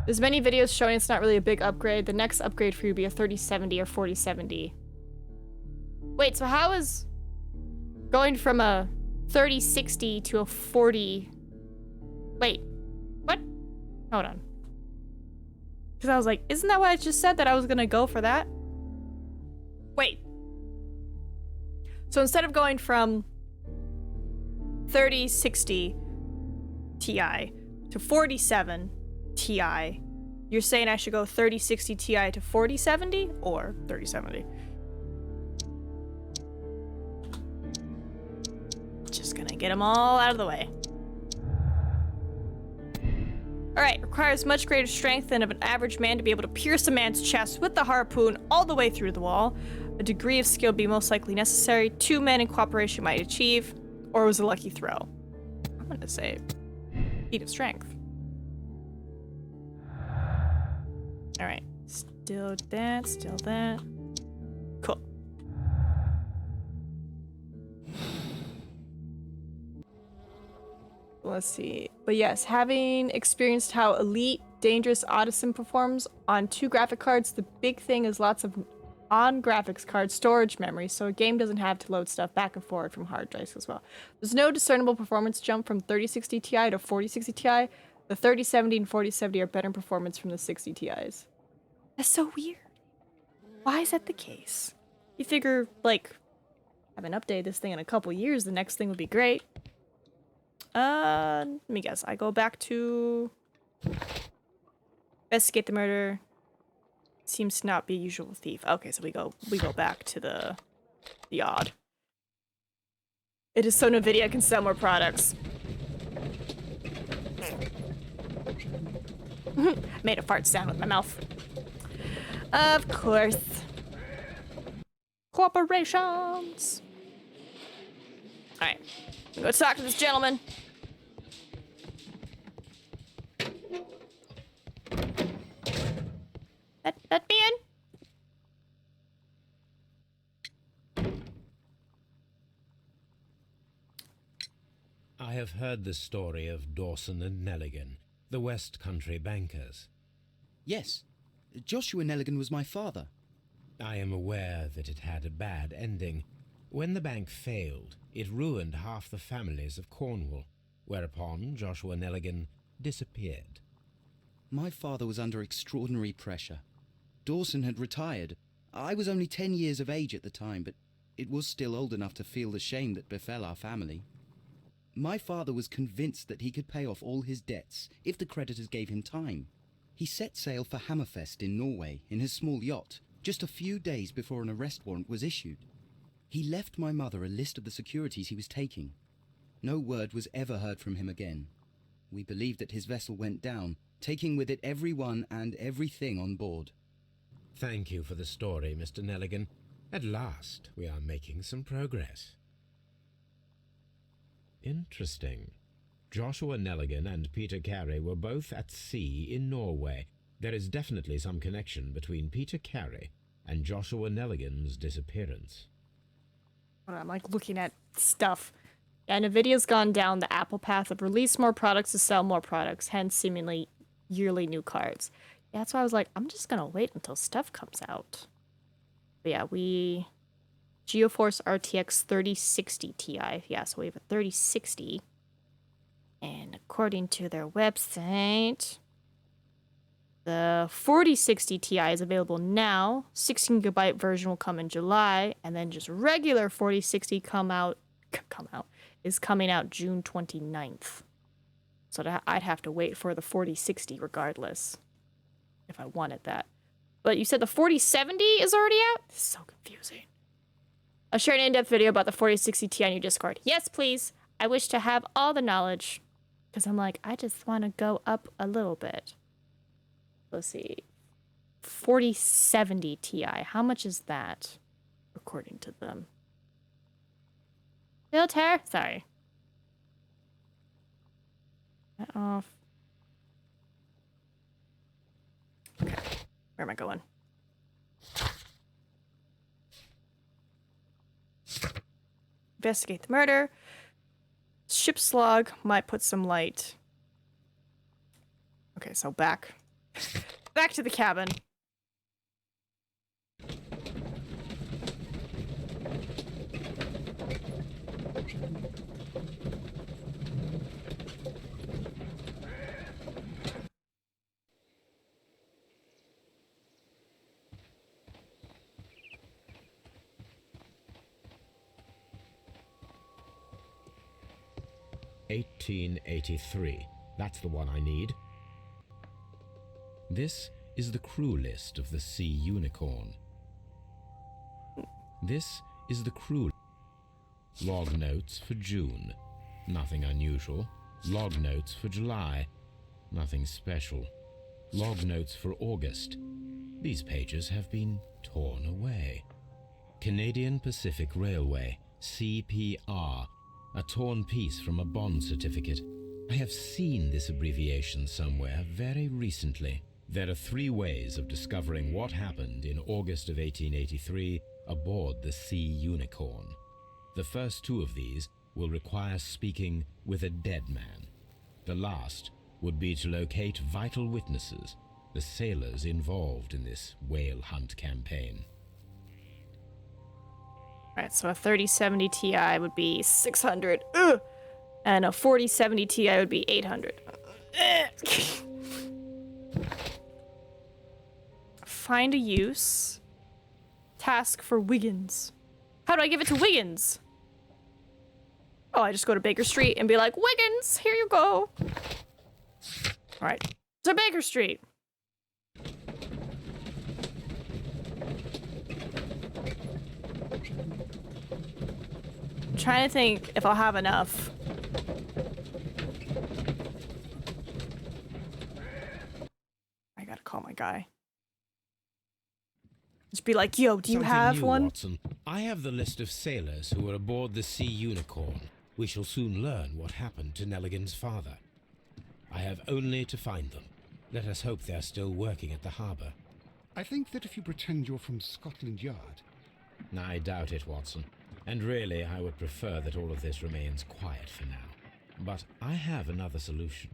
There's many videos showing it's not really a big upgrade. The next upgrade for you would be a 3070 or 4070. Wait, so how is going from a 3060 to a 40... Wait, what? Hold on. Because I was like, isn't that what I just said, that I was going to go for that? Wait. So instead of going from 3060 Ti to 47 Ti, you're saying I should go 3060 Ti to 4070 or 3070? get them all out of the way. Alright, requires much greater strength than of an average man to be able to pierce a man's chest with the harpoon all the way through the wall. A degree of skill would be most likely necessary. 2 men in cooperation might achieve, or it was a lucky throw. I'm gonna say feat of strength. Alright, still that, still that. Cool. Let's see. But yes, having experienced how elite, dangerous Odyssey performs on 2 graphic cards, the big thing is lots of on-graphics card storage memory, so a game doesn't have to load stuff back and forward from hard drives as well. There's no discernible performance jump from 3060 Ti to 4060 Ti. The 3070 and 4070 are better in performance from the 60 Ti's. That's so weird. Why is that the case? You figure, like, have an update this thing in a couple years, the next thing would be great. Let me guess. I go back to investigate the murder. Seems to not be a usual thief. Okay, so we go back to the odd. It is so NVIDIA can sell more products. Made a fart sound with my mouth. Of course. Corporations. Alright. Go talk to this gentleman. Let me in. I have heard the story of Dawson and Nelligan, the West Country bankers. Yes, Joshua Nelligan was my father. I am aware that it had a bad ending. When the bank failed, it ruined half the families of Cornwall, whereupon Joshua Nelligan disappeared. My father was under extraordinary pressure. Dawson had retired. I was only 10 years of age at the time, but it was still old enough to feel the shame that befell our family. My father was convinced that he could pay off all his debts if the creditors gave him time. He set sail for Hammerfest in Norway in his small yacht, just a few days before an arrest warrant was issued. He left my mother a list of the securities he was taking. No word was ever heard from him again. We believe that his vessel went down, taking with it everyone and everything on board. Thank you for the story, Mr. Nelligan. At last, we are making some progress. Interesting. Joshua Nelligan and Peter Carey were both at sea in Norway. There is definitely some connection between Peter Carey and Joshua Nelligan's disappearance. I'm like looking at stuff. And NVIDIA's gone down the Apple path of release more products to sell more products, hence seemingly yearly new cards. Yeah, that's why I was like, I'm just gonna wait until stuff comes out. But yeah, GeoForce RTX 3060 Ti. Yeah, so we have a 3060. And according to their website, the 4060 Ti is available now. 16GB version will come in July, and then just regular 4060 is coming out June 29th. So I'd have to wait for the 4060 regardless, if I wanted that. But you said the 4070 is already out? This is so confusing. I'll share an in-depth video about the 4060 Ti on your Discord. Yes, please. I wish to have all the knowledge. Because I'm like, I just want to go up a little bit. Let's see. 4070 Ti. How much is that? According to them. Filter? Sorry. That off. Okay. Where am I going? Investigate the murder. Ship's log might put some light. Okay, so back to the cabin. $18.83. That's the one I need. This is the crew list of the Sea Unicorn. This is the crew log notes for June. Nothing unusual. Log notes for July. Nothing special. Log notes for August. These pages have been torn away. Canadian Pacific Railway, CPR. A torn piece from a bond certificate. I have seen this abbreviation somewhere very recently. There are 3 ways of discovering what happened in August of 1883 aboard the Sea Unicorn. The first 2 of these will require speaking with a dead man. The last would be to locate vital witnesses, the sailors involved in this whale hunt campaign. Alright, so a 3070 Ti would be 600. Ugh! And a 4070 Ti would be 800. Find a use. Task for Wiggins. How do I give it to Wiggins? Oh, I just go to Baker Street and be like, Wiggins, here you go. Alright, to Baker Street. I'm trying to think if I'll have enough. I gotta call my guy. Just be like, yo, do you Something have new, one? Watson. I have the list of sailors who were aboard the Sea Unicorn. We shall soon learn what happened to Nelligan's father. I have only to find them. Let us hope they are still working at the harbour. I think that if you pretend you're from Scotland Yard... I doubt it, Watson. And really, I would prefer that all of this remains quiet for now. But I have another solution.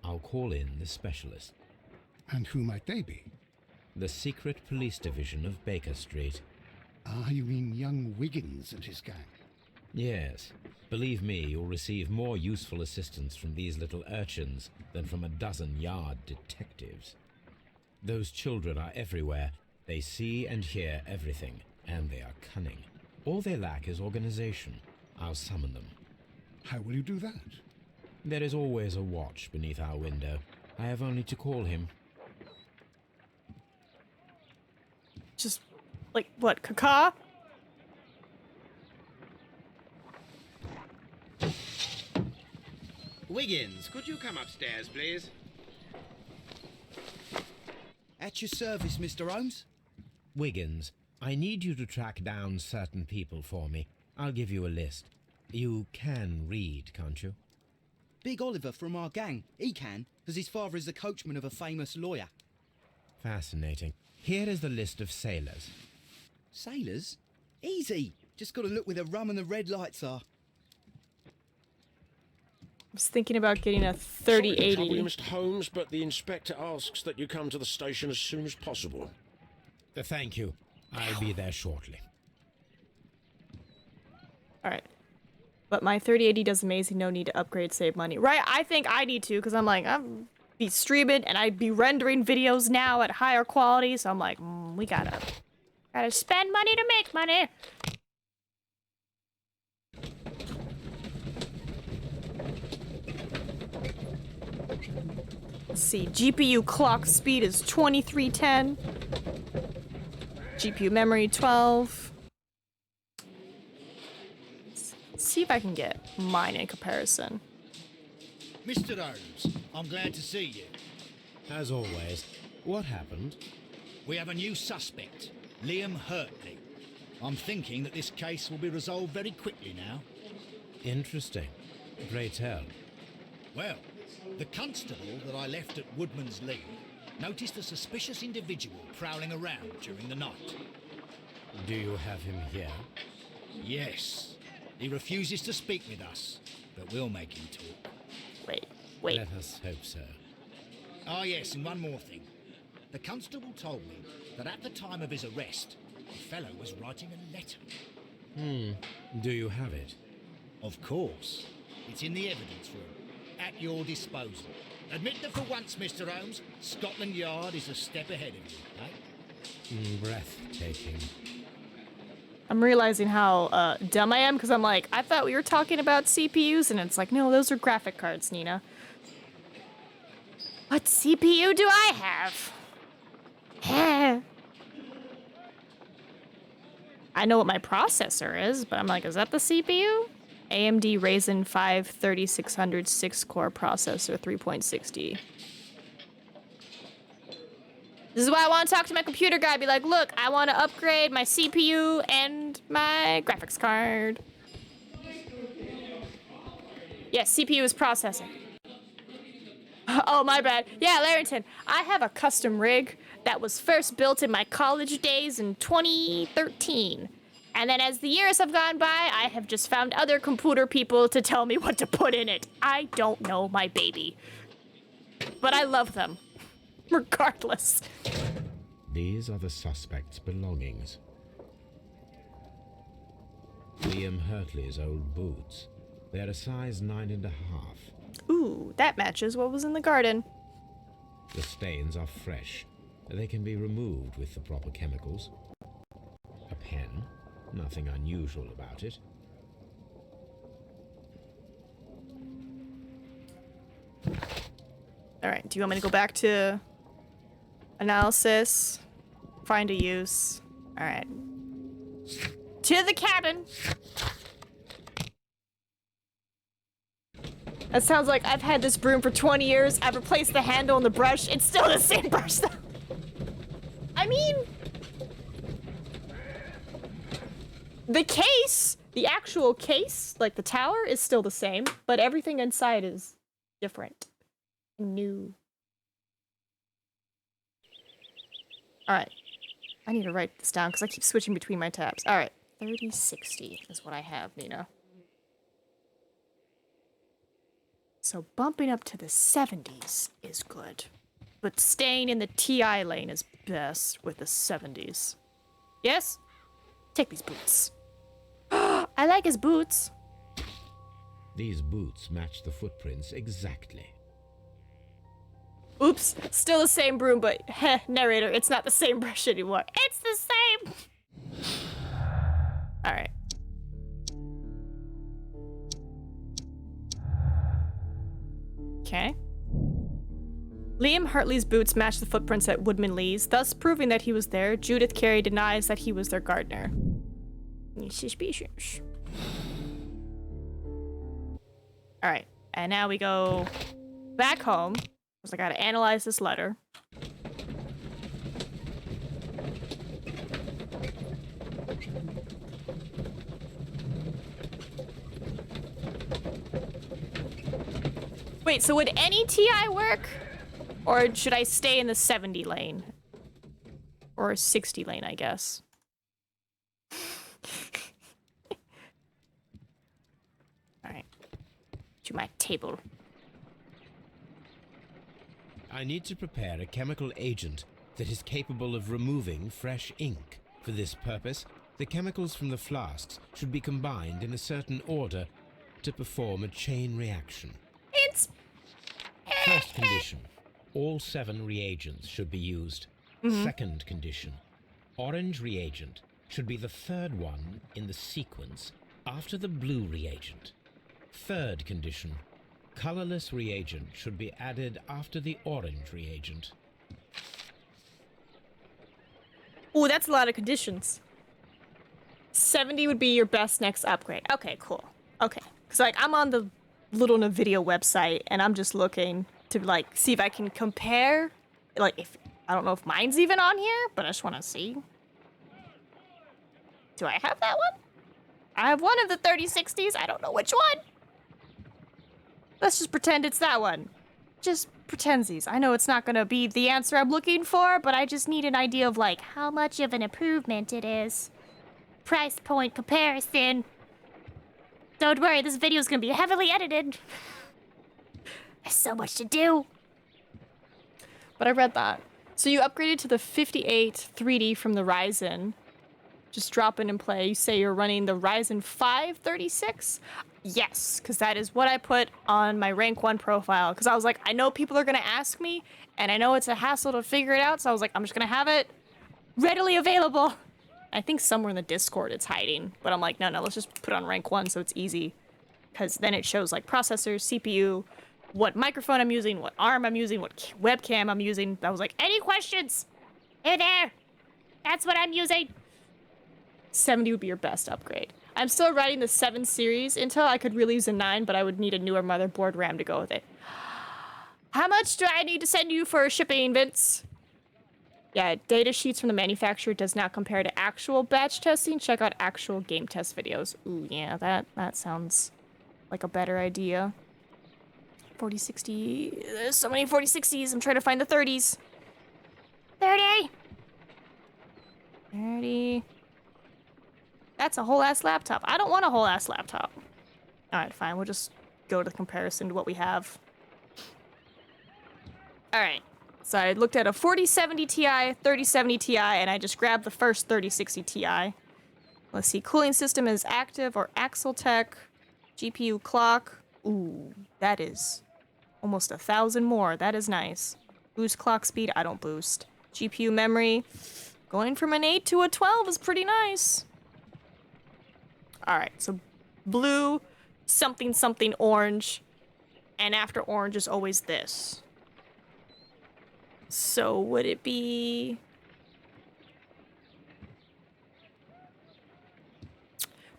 I'll call in the specialist. And who might they be? The secret police division of Baker Street. Ah, you mean young Wiggins and his gang? Yes. Believe me, you'll receive more useful assistance from these little urchins than from a dozen yard detectives. Those children are everywhere. They see and hear everything, and they are cunning. All they lack is organization. I'll summon them. How will you do that? There is always a watch beneath our window. I have only to call him. Just, like, what, caca? Wiggins, could you come upstairs, please? At your service, Mr. Holmes. Wiggins, I need you to track down certain people for me. I'll give you a list. You can read, can't you? Big Oliver from our gang. He can, because his father is the coachman of a famous lawyer. Fascinating. Here is the list of sailors. Sailors? Easy. Just got to look where the rum and the red lights are. I was thinking about getting a Sorry to trouble you, 3080. Mr. Holmes, but the inspector asks that you come to the station as soon as possible. Thank you. I'll be there shortly. Alright. But my 3080 does amazing, no need to upgrade, save money. Right, I think I need to, because I'm like, I'm be streaming and I'd be rendering videos now at higher quality, so I'm like, we gotta spend money to make money. Let's see, GPU clock speed is 2310. GPU memory 12. Let's see if I can get mine in comparison. Mr. Holmes, I'm glad to see you. As always, what happened? We have a new suspect, Liam Hurtley. I'm thinking that this case will be resolved very quickly now. Interesting. Pray tell. Well, the constable that I left at Woodman's Lee noticed a suspicious individual prowling around during the night. Do you have him here? Yes, he refuses to speak with us, but we'll make him talk. Wait. Let us hope so. Ah, yes, and one more thing. The constable told me that at the time of his arrest, the fellow was writing a letter. Do you have it? Of course. It's in the evidence room, at your disposal. Admit that for once, Mr. Holmes, Scotland Yard is a step ahead of you, eh? Breathtaking. I'm realizing how dumb I am, because I'm like, I thought we were talking about CPUs, and it's like, no, those are graphic cards, Nina. What CPU do I have? I know what my processor is, but I'm like, is that the CPU? AMD Ryzen 5 3600 6-core processor, 3.60. This is why I want to talk to my computer guy. Be like, look, I want to upgrade my CPU and my graphics card. Yes, CPU is processing. Oh, my bad. Yeah, Larrington, I have a custom rig that was first built in my college days in 2013. And then as the years have gone by, I have just found other computer people to tell me what to put in it. I don't know my baby. But I love them. Regardless. These are the suspect's belongings. Liam Hurtley's old boots. They're a size 9.5. Ooh, that matches what was in the garden. The stains are fresh. They can be removed with the proper chemicals. A pen. Nothing unusual about it. Alright, do you want me to go back to analysis? Find a use. Alright. To the cabin! That sounds like I've had this broom for 20 years. I've replaced the handle and the brush. It's still the same brush though. I mean... the case, the actual case, like the tower, is still the same, but everything inside is different. New. Alright. I need to write this down because I keep switching between my tabs. Alright. 3060 is what I have, Nina. So bumping up to the 70s is good. But staying in the TI lane is best with the 70s. Yes? Take these boots. I like his boots. These boots match the footprints exactly. Oops, still the same broom, but heh, narrator, it's not the same brush anymore. It's the same! Alright. Okay. Liam Hartley's boots match the footprints at Woodman Lee's, thus proving that he was there. Judith Carey denies that he was their gardener. Suspicious. Alright, and now we go back home, because I gotta analyze this letter. Wait, so would any TI work? Or should I stay in the 70 lane? Or 60 lane, I guess. Alright. To my table. I need to prepare a chemical agent that is capable of removing fresh ink. For this purpose, the chemicals from the flasks should be combined in a certain order to perform a chain reaction. It's... First condition. All 7 reagents should be used. Second condition. Orange reagent should be the third one in the sequence after the blue reagent. Third condition. Colorless reagent should be added after the orange reagent. Ooh, that's a lot of conditions. 70 would be your best next upgrade. Okay, cool. Okay. Because, like, I'm on the Little Nvidia website, and I'm just looking to, like, see if I can compare. Like, if... I don't know if mine's even on here, but I just want to see. Do I have that one? I have one of the 3060s. I don't know which one. Let's just pretend it's that one. Just pretendsies. I know it's not going to be the answer I'm looking for, but I just need an idea of, like, how much of an improvement it is. Price point comparison. Don't worry, this video is going to be heavily edited. There's so much to do. But I read that. So you upgraded to the 58 3D from the Ryzen. Just drop in and play. You say you're running the Ryzen 5 36? Yes, because that is what I put on my rank 1 profile. Because I was like, I know people are going to ask me, and I know it's a hassle to figure it out, so I was like, I'm just going to have it readily available. I think somewhere in the Discord it's hiding, but I'm like, no, let's just put it on rank 1 so it's easy. Because then it shows like processor, CPU, what microphone I'm using, what arm I'm using, what webcam I'm using. I was like, any questions? Hey there! That's what I'm using! 70 would be your best upgrade. I'm still writing the 7 series Intel. I could really use a 9, but I would need a newer motherboard RAM to go with it. How much do I need to send you for shipping, Vince? Yeah, data sheets from the manufacturer does not compare to actual batch testing. Check out actual game test videos. Ooh, yeah, that sounds like a better idea. 4060. There's so many 4060s. I'm trying to find the 30s. 30. 30. That's a whole ass laptop. I don't want a whole ass laptop. All right, fine. We'll just go to the comparison to what we have. All right. So I looked at a 4070 Ti, 3070 Ti, and I just grabbed the first 3060 Ti. Let's see. Cooling system is active or Axle Tech. GPU clock. Ooh, that is almost 1,000 more. That is nice. Boost clock speed. I don't boost. GPU memory. Going from an 8 to a 12 is pretty nice. All right. So blue, something, something orange. And after orange is always this. So would it be...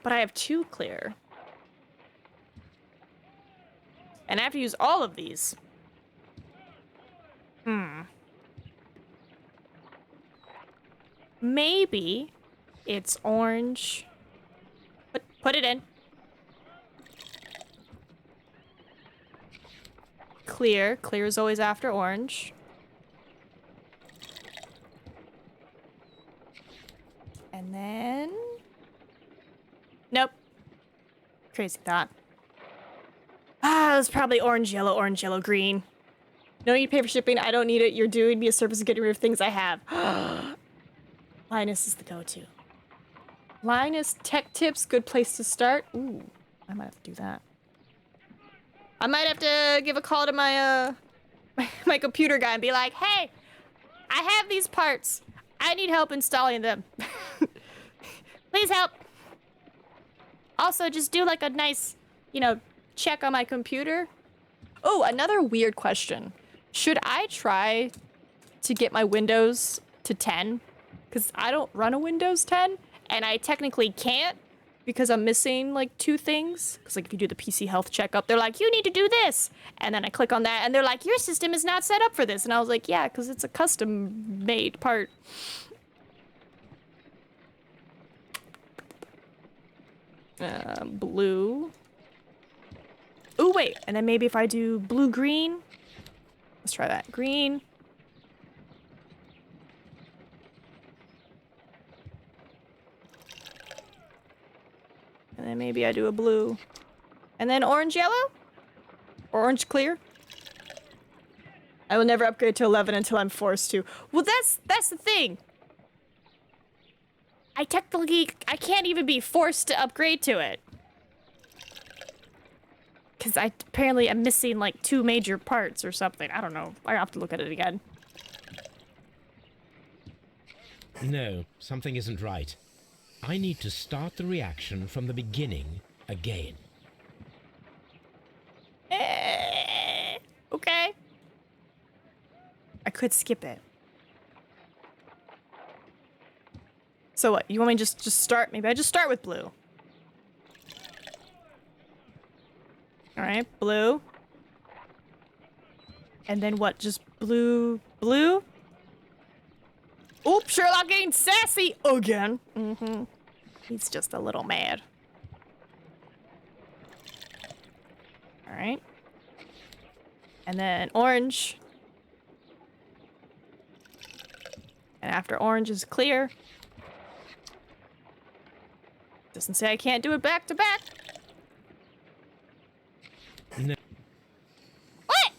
But I have 2 clear. And I have to use all of these. Maybe it's orange. Put it in. Clear. Clear is always after orange. And then... Nope. Crazy thought. Ah, it was probably orange, yellow, green. No need to pay for shipping. I don't need it. You're doing me a service of getting rid of things I have. Linus is the go-to. Linus Tech Tips, good place to start. Ooh, I might have to do that. I might have to give a call to my my computer guy and be like, hey, I have these parts. I need help installing them. Please help. Also, just do like a nice, check on my computer. Oh, another weird question. Should I try to get my Windows to 10? Because I don't run a Windows 10, and I technically can't because I'm missing like 2 things. Because like if you do the PC health checkup, they're like, you need to do this. And then I click on that, and they're like, your system is not set up for this. And I was like, yeah, because it's a custom-made part. Blue. Ooh, wait. And then maybe if I do blue-green. Let's try that. Green. And then maybe I do a blue. And then orange-yellow? Or orange-clear? I will never upgrade to 11 until I'm forced to. Well, that's the thing. I can't even be forced to upgrade to it. Because I apparently am missing like 2 major parts or something. I don't know. I have to look at it again. No, something isn't right. I need to start the reaction from the beginning again. Okay. I could skip it. So what? You want me to just start? Maybe I just start with blue. All right, blue. And then what? Just blue, blue? Oops, Sherlock getting sassy again. He's just a little mad. All right. And then orange. And after orange is clear. Doesn't say I can't do it back to back. No. What?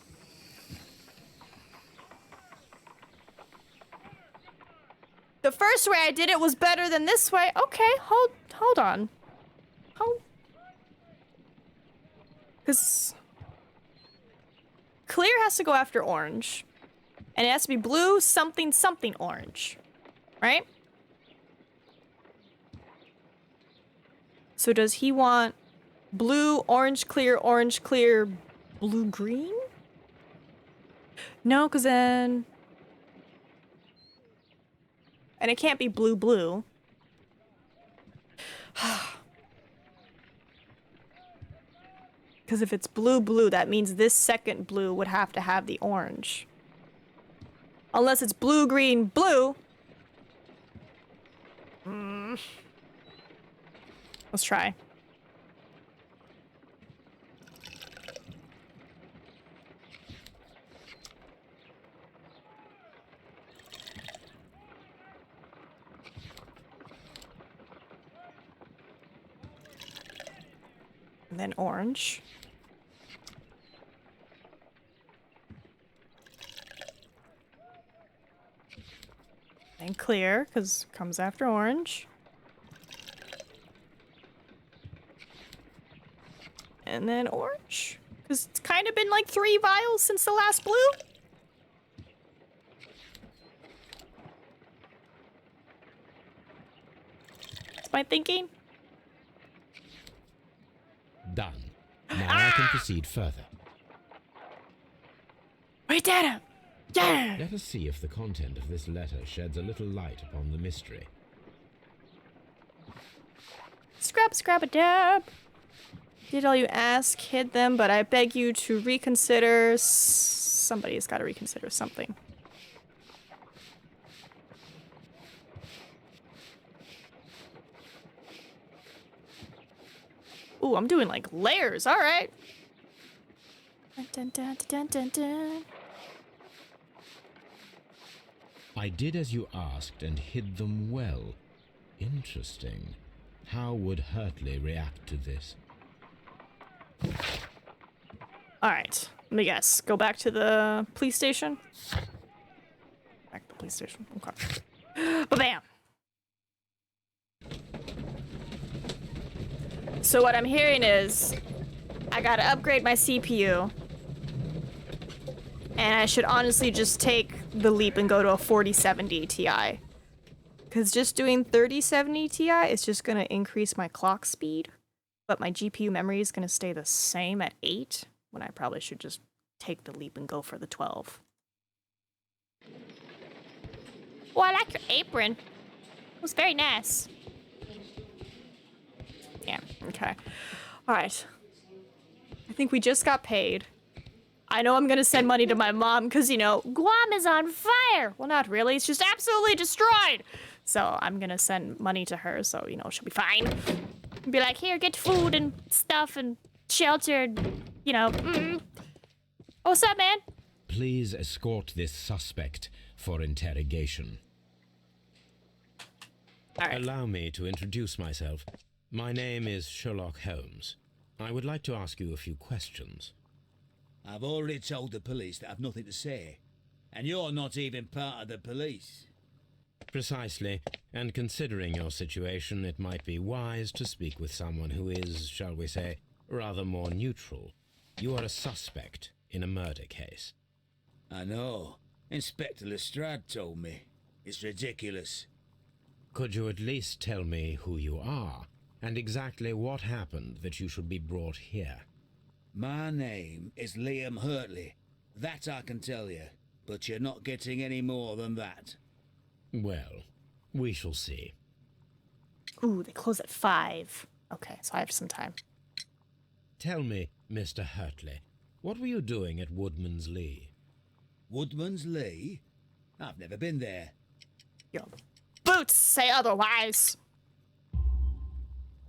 The first way I did it was better than this way. Okay, hold on. Because clear has to go after orange. And it has to be blue, something, something orange. Right? So does he want blue, orange, clear, blue, green? No, because then... And it can't be blue, blue. Because if it's blue, that means this second blue would have to have the orange. Unless it's blue, green, blue. Let's try. And then orange. And clear, because comes after orange. And then orange. Because it's kind of been like 3 vials since the last blue. That's my thinking. Done. Now I can proceed further. Wait, Dada! Yeah! Let us see if the content of this letter sheds a little light upon the mystery. Scrab-a-dab. Did all you ask, hid them, but I beg you to reconsider. Somebody's got to reconsider something. Ooh, I'm doing like layers. All right. Dun, dun, dun, dun, dun, dun. I did as you asked and hid them well. Interesting. How would Hurtley react to this? All right. Let me guess. Go back to the police station. Back to the police station. Okay. Ba-bam. So what I'm hearing is I gotta upgrade my CPU. And I should honestly just take the leap and go to a 4070 Ti. Because just doing 3070 Ti is just gonna increase my clock speed. But my GPU memory is gonna stay the same at 8, when I probably should just take the leap and go for the 12. Oh, I like your apron. It was very nice. Yeah, okay. All right. I think we just got paid. I know I'm gonna send money to my mom because, you know, Guam is on fire. Well, not really. It's just absolutely destroyed. So I'm gonna send money to her so, you know, she'll be fine. Be like, here, get food and stuff and shelter and, you know. Oh, what's up, man? Please escort this suspect for interrogation. All right. Allow me to introduce myself. My name is Sherlock Holmes. I would like to ask you a few questions. I've already told the police that I've nothing to say. And you're not even part of the police. Precisely, and considering your situation, it might be wise to speak with someone who is, shall we say, rather more neutral. You are a suspect in a murder case. I know. Inspector Lestrade told me. It's ridiculous. Could you at least tell me who you are, and exactly what happened that you should be brought here? My name is Liam Hurtley. That I can tell you, but you're not getting any more than that. Well, we shall see. Ooh, they close at 5. Okay, so I have some time. Tell me, Mr. Hurtley, what were you doing at Woodman's Lee? Woodman's Lee? I've never been there. Your boots say otherwise.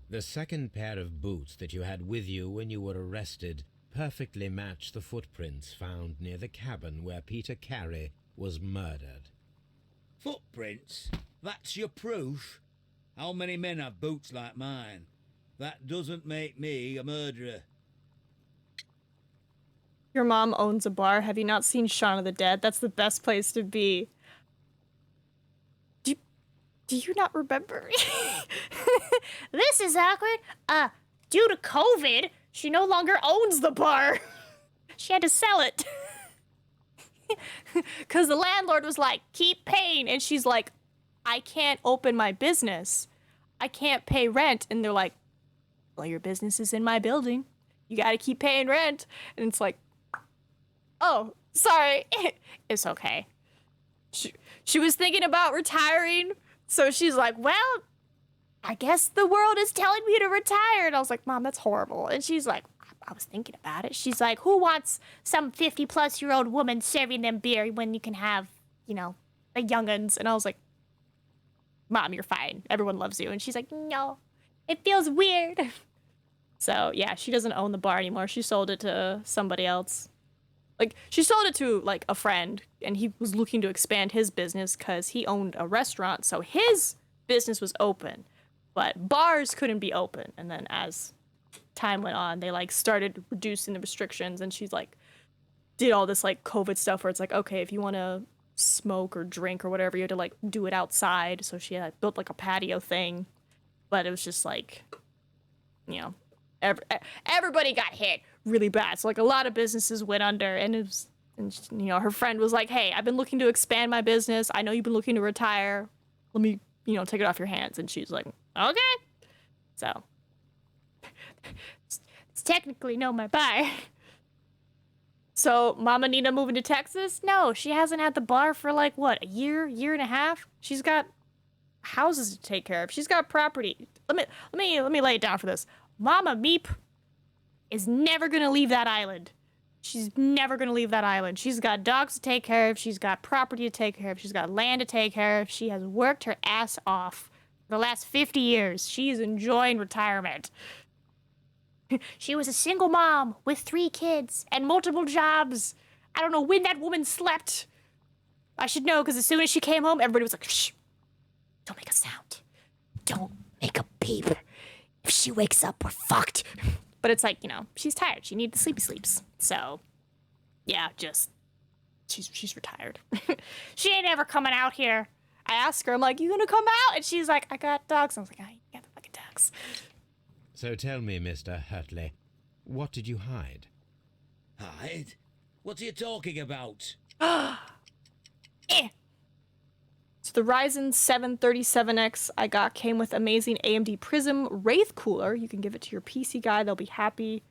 The second pair of boots that you had with you when you were arrested perfectly match the footprints found near the cabin where Peter Carey was murdered. Footprints? That's your proof? How many men have boots like mine? That doesn't make me a murderer. Your mom owns a bar. Have you not seen Shaun of the Dead? That's the best place to be. Do you not remember? This is awkward. Due to COVID, she no longer owns the bar. She had to sell it. Because the landlord was like, keep paying. And she's like, I can't open my business. I can't pay rent. And they're like, well, your business is in my building. You got to keep paying rent. And it's like, oh, sorry. It's okay. She was thinking about retiring. So she's like, well, I guess the world is telling me to retire. And I was like, Mom, that's horrible. And she's like, I was thinking about it. She's like, who wants some 50-plus-year-old woman serving them beer when you can have, you know, the young'uns. And I was like, Mom, you're fine. Everyone loves you. And she's like, no, it feels weird. So, yeah, she doesn't own the bar anymore. She sold it to somebody else. Like, she sold it to, like, a friend, and he was looking to expand his business because he owned a restaurant, so his business was open, but bars couldn't be open. And then as time went on, they, like, started reducing the restrictions, and she's, like, did all this, like, COVID stuff where it's like, okay, if you want to smoke or drink or whatever, you had to, like, do it outside. So she had built, like, a patio thing, but it was just, like, you know, everybody got hit really bad. So, like, a lot of businesses went under, and it was, and, you know, her friend was like, hey, I've been looking to expand my business. I know you've been looking to retire. Let me, you know, take it off your hands. And she's like, okay. So, it's technically no my bar. So, Mama Nina moving to Texas? No, she hasn't had the bar for, like, what, a year and a half? She's got houses to take care of. She's got property. Let me lay it down for this. Mama Meep is never gonna leave that island. She's never gonna leave that island. She's got dogs to take care of. She's got property to take care of. She's got land to take care of. She has worked her ass off for the last 50 years. She is enjoying retirement. She was a single mom with 3 kids and multiple jobs. I don't know when that woman slept. I should know, because as soon as she came home, everybody was like, shh, don't make a sound. Don't make a beep. If she wakes up, we're fucked. But it's like, you know, she's tired. She needs the sleepy sleeps. So, yeah, just, she's retired. She ain't ever coming out here. I asked her, I'm like, you gonna come out? And she's like, I got dogs. I was like, I got the fucking dogs. So tell me, Mr. Hurtley, what did you hide? Hide? What are you talking about? Eh. So the Ryzen 7 37X I got came with amazing AMD Prism Wraith cooler. You can give it to your PC guy. They'll be happy.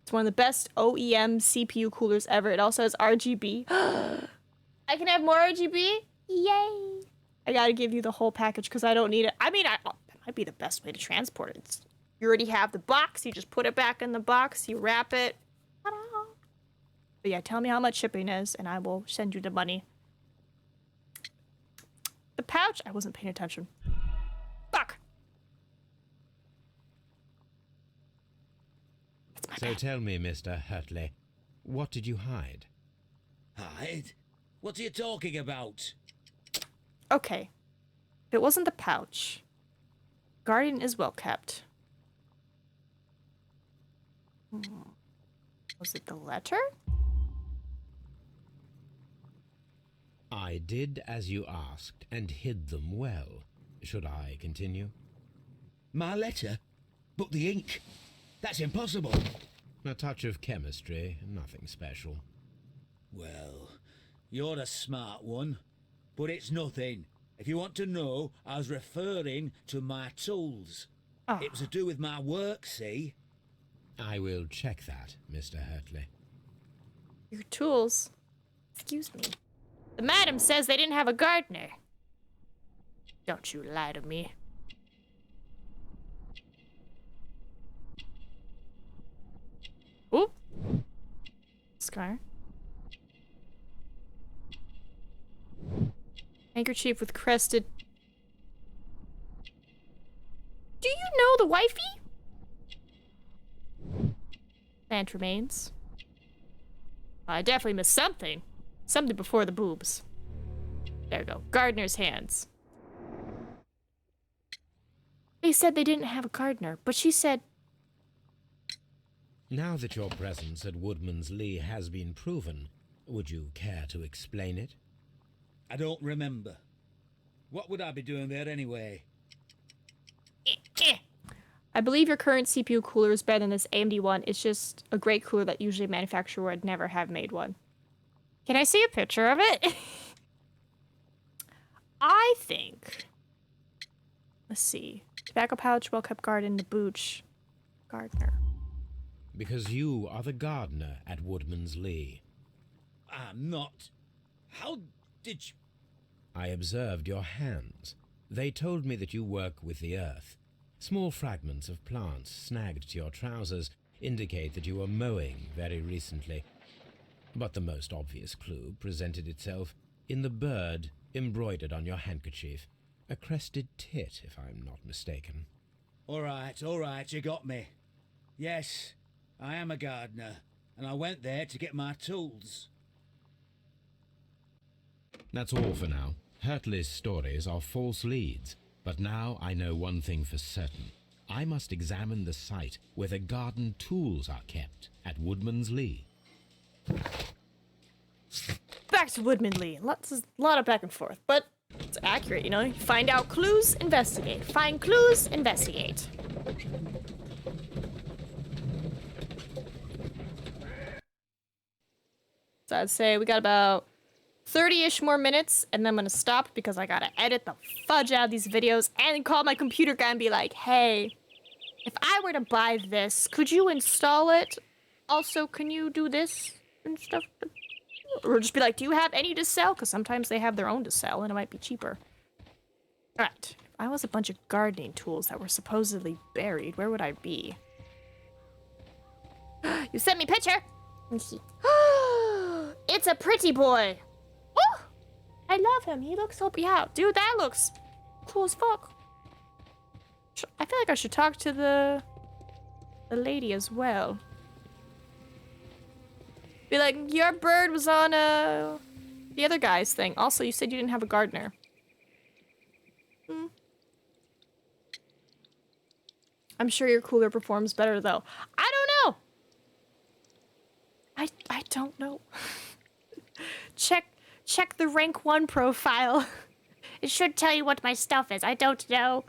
It's one of the best OEM CPU coolers ever. It also has RGB. I can have more RGB? Yay. I gotta give you the whole package because I don't need it. I mean, that might be the best way to transport it. You already have the box. You just put it back in the box. You wrap it. Ta-da. But yeah, tell me how much shipping is, and I will send you the money. The pouch? I wasn't paying attention. Fuck. So tell me, Mr. Hurtley, what did you hide? Hide? What are you talking about? Okay. If it wasn't the pouch, Guardian is well kept. Was it the letter? I did as you asked and hid them well. Should I continue? My letter? But the ink? That's impossible. A touch of chemistry, nothing special. Well, you're a smart one, but it's nothing. If you want to know, I was referring to my tools. Oh. It was to do with my work, see? I will check that, Mr. Hurtley. Your tools? Excuse me. The madam says they didn't have a gardener. Don't you lie to me. Oop. Scar. Handkerchief with crested. Do you know the wifey? Plant remains. I definitely missed something. Something before the boobs. There we go. Gardener's hands. They said they didn't have a gardener, but she said... Now that your presence at Woodman's Lee has been proven, would you care to explain it? I don't remember. What would I be doing there anyway? I believe your current CPU cooler is better than this AMD one. It's just a great cooler that usually a manufacturer would never have made one. Can I see a picture of it? I think... Let's see. Tobacco pouch, well-kept garden, the booch. Gardener. Because you are the gardener at Woodman's Lee. I'm not. How did you... I observed your hands. They told me that you work with the earth. Small fragments of plants snagged to your trousers indicate that you were mowing very recently. But the most obvious clue presented itself in the bird embroidered on your handkerchief. A crested tit, if I'm not mistaken. All right, you got me. Yes, I am a gardener, and I went there to get my tools. That's all for now. Hurtley's stories are false leads, but now I know one thing for certain. I must examine the site where the garden tools are kept at Woodman's Lee. Back to Woodman Lee. A lot of back and forth, but it's accurate, you know? You find out clues, investigate. Find clues, investigate. So I'd say we got about 30-ish more minutes, and then I'm gonna stop because I gotta edit the fudge out of these videos and call my computer guy and be like, hey, if I were to buy this, could you install it? Also, can you do this and stuff? Or just be like, do you have any to sell? Because sometimes they have their own to sell, and it might be cheaper. Alright, if I was a bunch of gardening tools that were supposedly buried, where would I be? You sent me a picture! Let me see. It's a pretty boy! Oh! I love him. He looks so... Yeah, dude, that looks cool as fuck. I feel like I should talk to the lady as well. Be like, your bird was on the other guy's thing. Also, you said you didn't have a gardener. I'm sure your cooler performs better, though. I don't know! I don't know. Check the rank 1 profile. It should tell you what my stuff is. I don't know.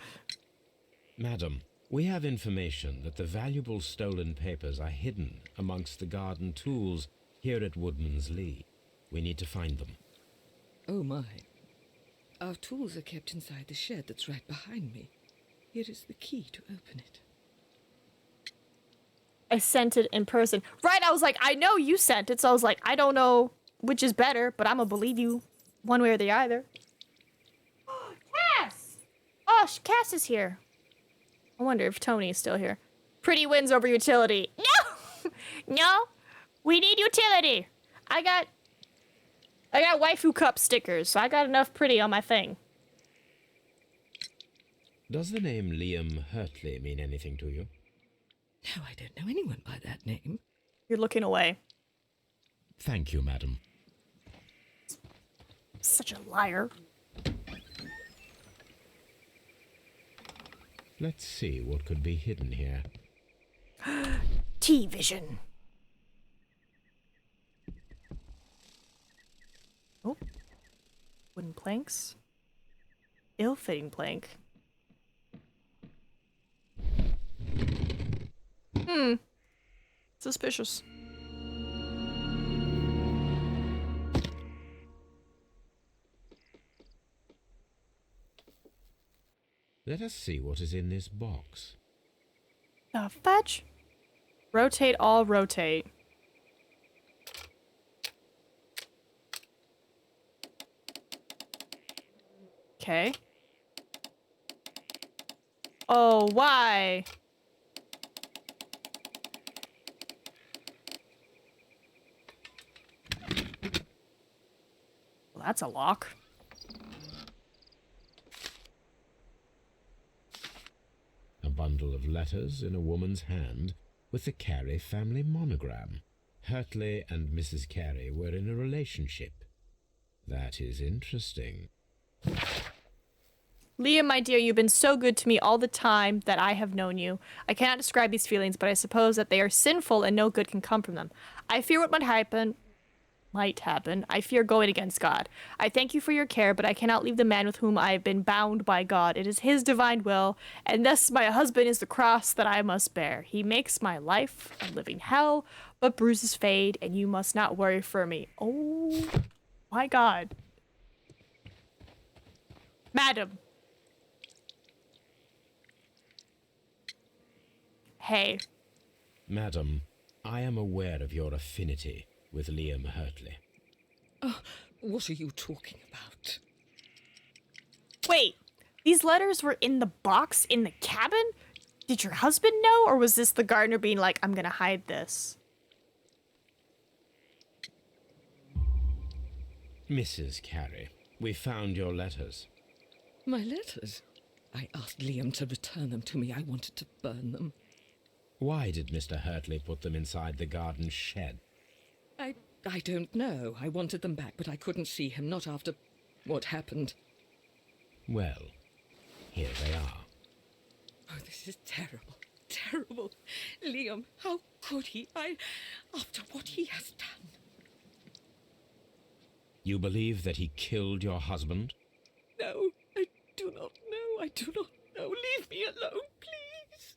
Madam, we have information that the valuable stolen papers are hidden amongst the garden tools here at Woodman's Lee. We need to find them. Oh my. Our tools are kept inside the shed that's right behind me. Here is the key to open it. I sent it in person. Right, I was like, I know you sent it, so I was like, I don't know which is better, but I'm gonna believe you one way or the other. Cass! Oh, Cass is here. I wonder if Tony is still here. Pretty wins over utility. No! No! We need utility! I got waifu cup stickers, so I got enough pretty on my thing. Does the name Liam Hurtley mean anything to you? No, I don't know anyone by that name. You're looking away. Thank you, madam. Such a liar. Let's see what could be hidden here. T-vision. Oh. Wooden planks. Ill-fitting plank. Suspicious. Let us see what is in this box. Fetch. Rotate all, rotate. Okay. Oh, why? Well, that's a lock. A bundle of letters in a woman's hand with the Carey family monogram. Hurtley and Mrs. Carey were in a relationship. That is interesting. Liam, my dear, you've been so good to me all the time that I have known you. I cannot describe these feelings, but I suppose that they are sinful and no good can come from them. I fear what might happen. I fear going against God. I thank you for your care, but I cannot leave the man with whom I have been bound by God. It is his divine will, and thus my husband is the cross that I must bear. He makes my life a living hell, but bruises fade, and you must not worry for me. Oh, my God. Madam. Hey. Madam, I am aware of your affinity with Liam Hurtley. Oh, what are you talking about? Wait, these letters were in the box in the cabin? Did your husband know, or was this the gardener being like, I'm gonna hide this? Mrs. Carey, we found your letters. My letters? I asked Liam to return them to me. I wanted to burn them. Why did Mr. Hurtley put them inside the garden shed? I don't know. I wanted them back, but I couldn't see him, not after what happened. Well, here they are. Oh, this is terrible. Terrible. Liam, how could he? After what he has done. You believe that he killed your husband? No, I do not know. I do not know. Leave me alone, please.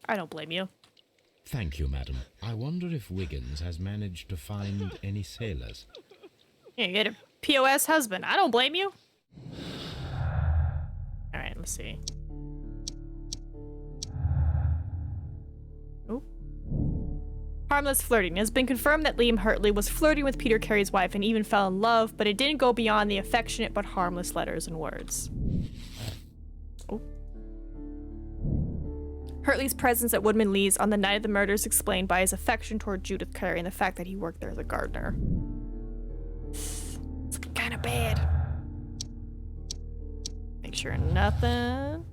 I don't blame you. Thank you, madam. I wonder if Wiggins has managed to find any sailors. Yeah, you get a POS husband. I don't blame you. Alright, let's see. Oh. Harmless flirting. It has been confirmed that Liam Hurtley was flirting with Peter Carey's wife and even fell in love, but it didn't go beyond the affectionate but harmless letters and words. Oh. Hurtley's presence at Woodman Lee's on the night of the murder is explained by his affection toward Judith Carey and the fact that he worked there as a gardener. It's kind of bad. Make sure nothing.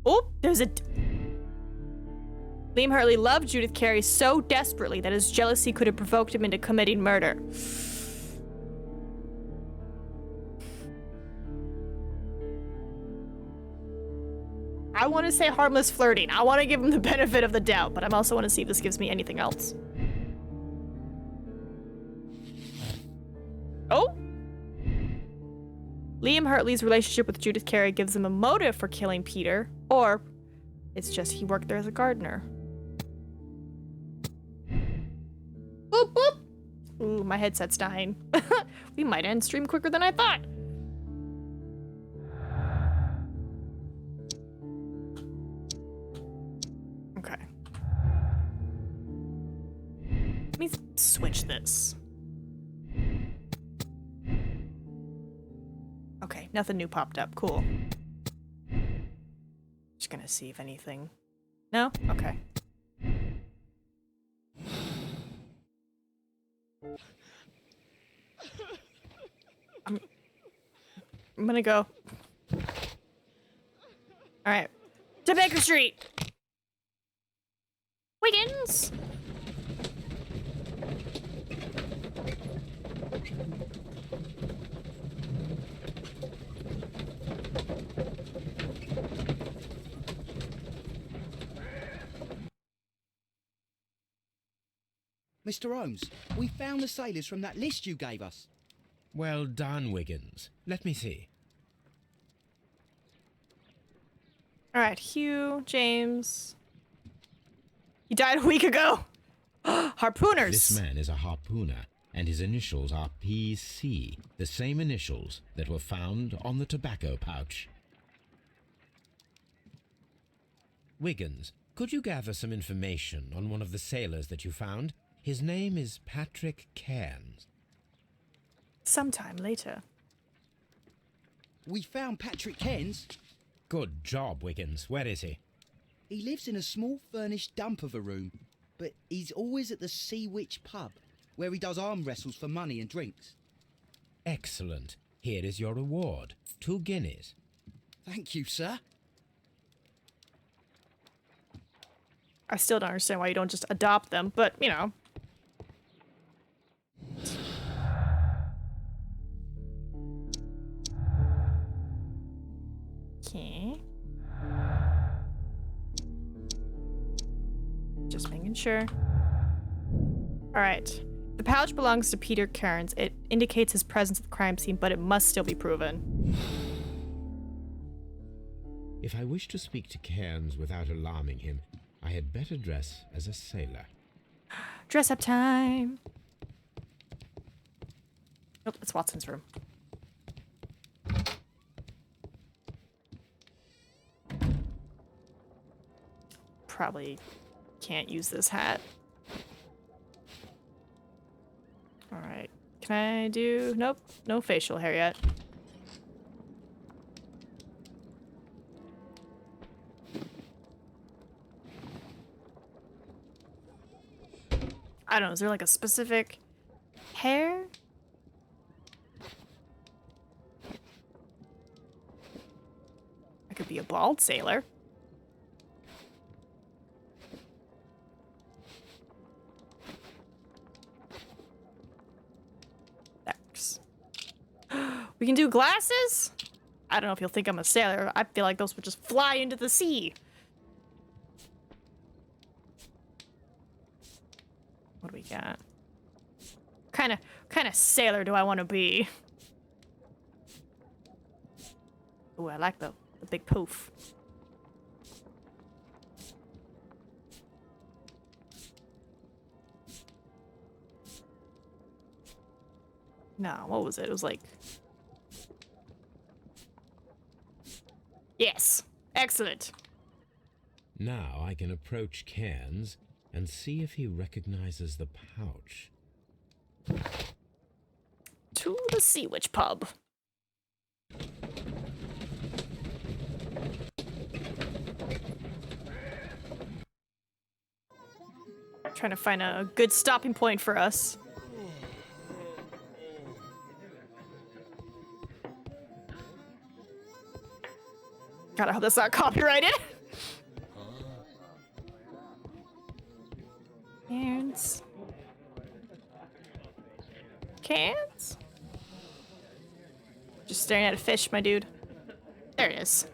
Oh, there's a... Liam Hurtley loved Judith Carey so desperately that his jealousy could have provoked him into committing murder. I want to say harmless flirting. I want to give him the benefit of the doubt, but I also want to see if this gives me anything else. Oh! Liam Hurtley's relationship with Judith Carey gives him a motive for killing Peter, or it's just he worked there as a gardener. Boop, boop! Ooh, my headset's dying. We might end stream quicker than I thought. Okay. Let me switch this. Okay, nothing new popped up. Cool. Just gonna see if anything... No? Okay. I'm gonna go. Alright. To Baker Street! Wiggins! Mr. Holmes, we found the sailors from that list you gave us. Well done, Wiggins. Let me see. Alright, Hugh, James. He died a week ago! Harpooners! This man is a harpooner, and his initials are P.C., the same initials that were found on the tobacco pouch. Wiggins, could you gather some information on one of the sailors that you found? His name is Patrick Cairns. Sometime later. We found Patrick Cairns. Good job, Wiggins. Where is he? He lives in a small furnished dump of a room, but he's always at the Sea Witch pub, where he does arm wrestles for money and drinks. Excellent. Here is your reward. 2 guineas. Thank you, sir. I still don't understand why you don't just adopt them, but, you know. Okay. Just making sure. Alright. The pouch belongs to Peter Cairns. It indicates his presence at the crime scene, but it must still be proven. If I wish to speak to Cairns without alarming him, I had better dress as a sailor. Dress up time! Nope, it's Watson's room. Probably can't use this hat. Alright. Can I do... Nope. No facial hair yet. I don't know, is there like a specific hair? I could be a bald sailor. X. We can do glasses? I don't know if you'll think I'm a sailor. I feel like those would just fly into the sea. What do we got? Kind of sailor do I want to be? Ooh, I like the big poof. No, what was it? It was like... Yes! Excellent! Now I can approach Cairns and see if he recognizes the pouch. To the Sea Witch pub. Trying to find a good stopping point for us. God, I hope that's not copyrighted. Cans. Cans? Just staring at a fish, my dude. There it is.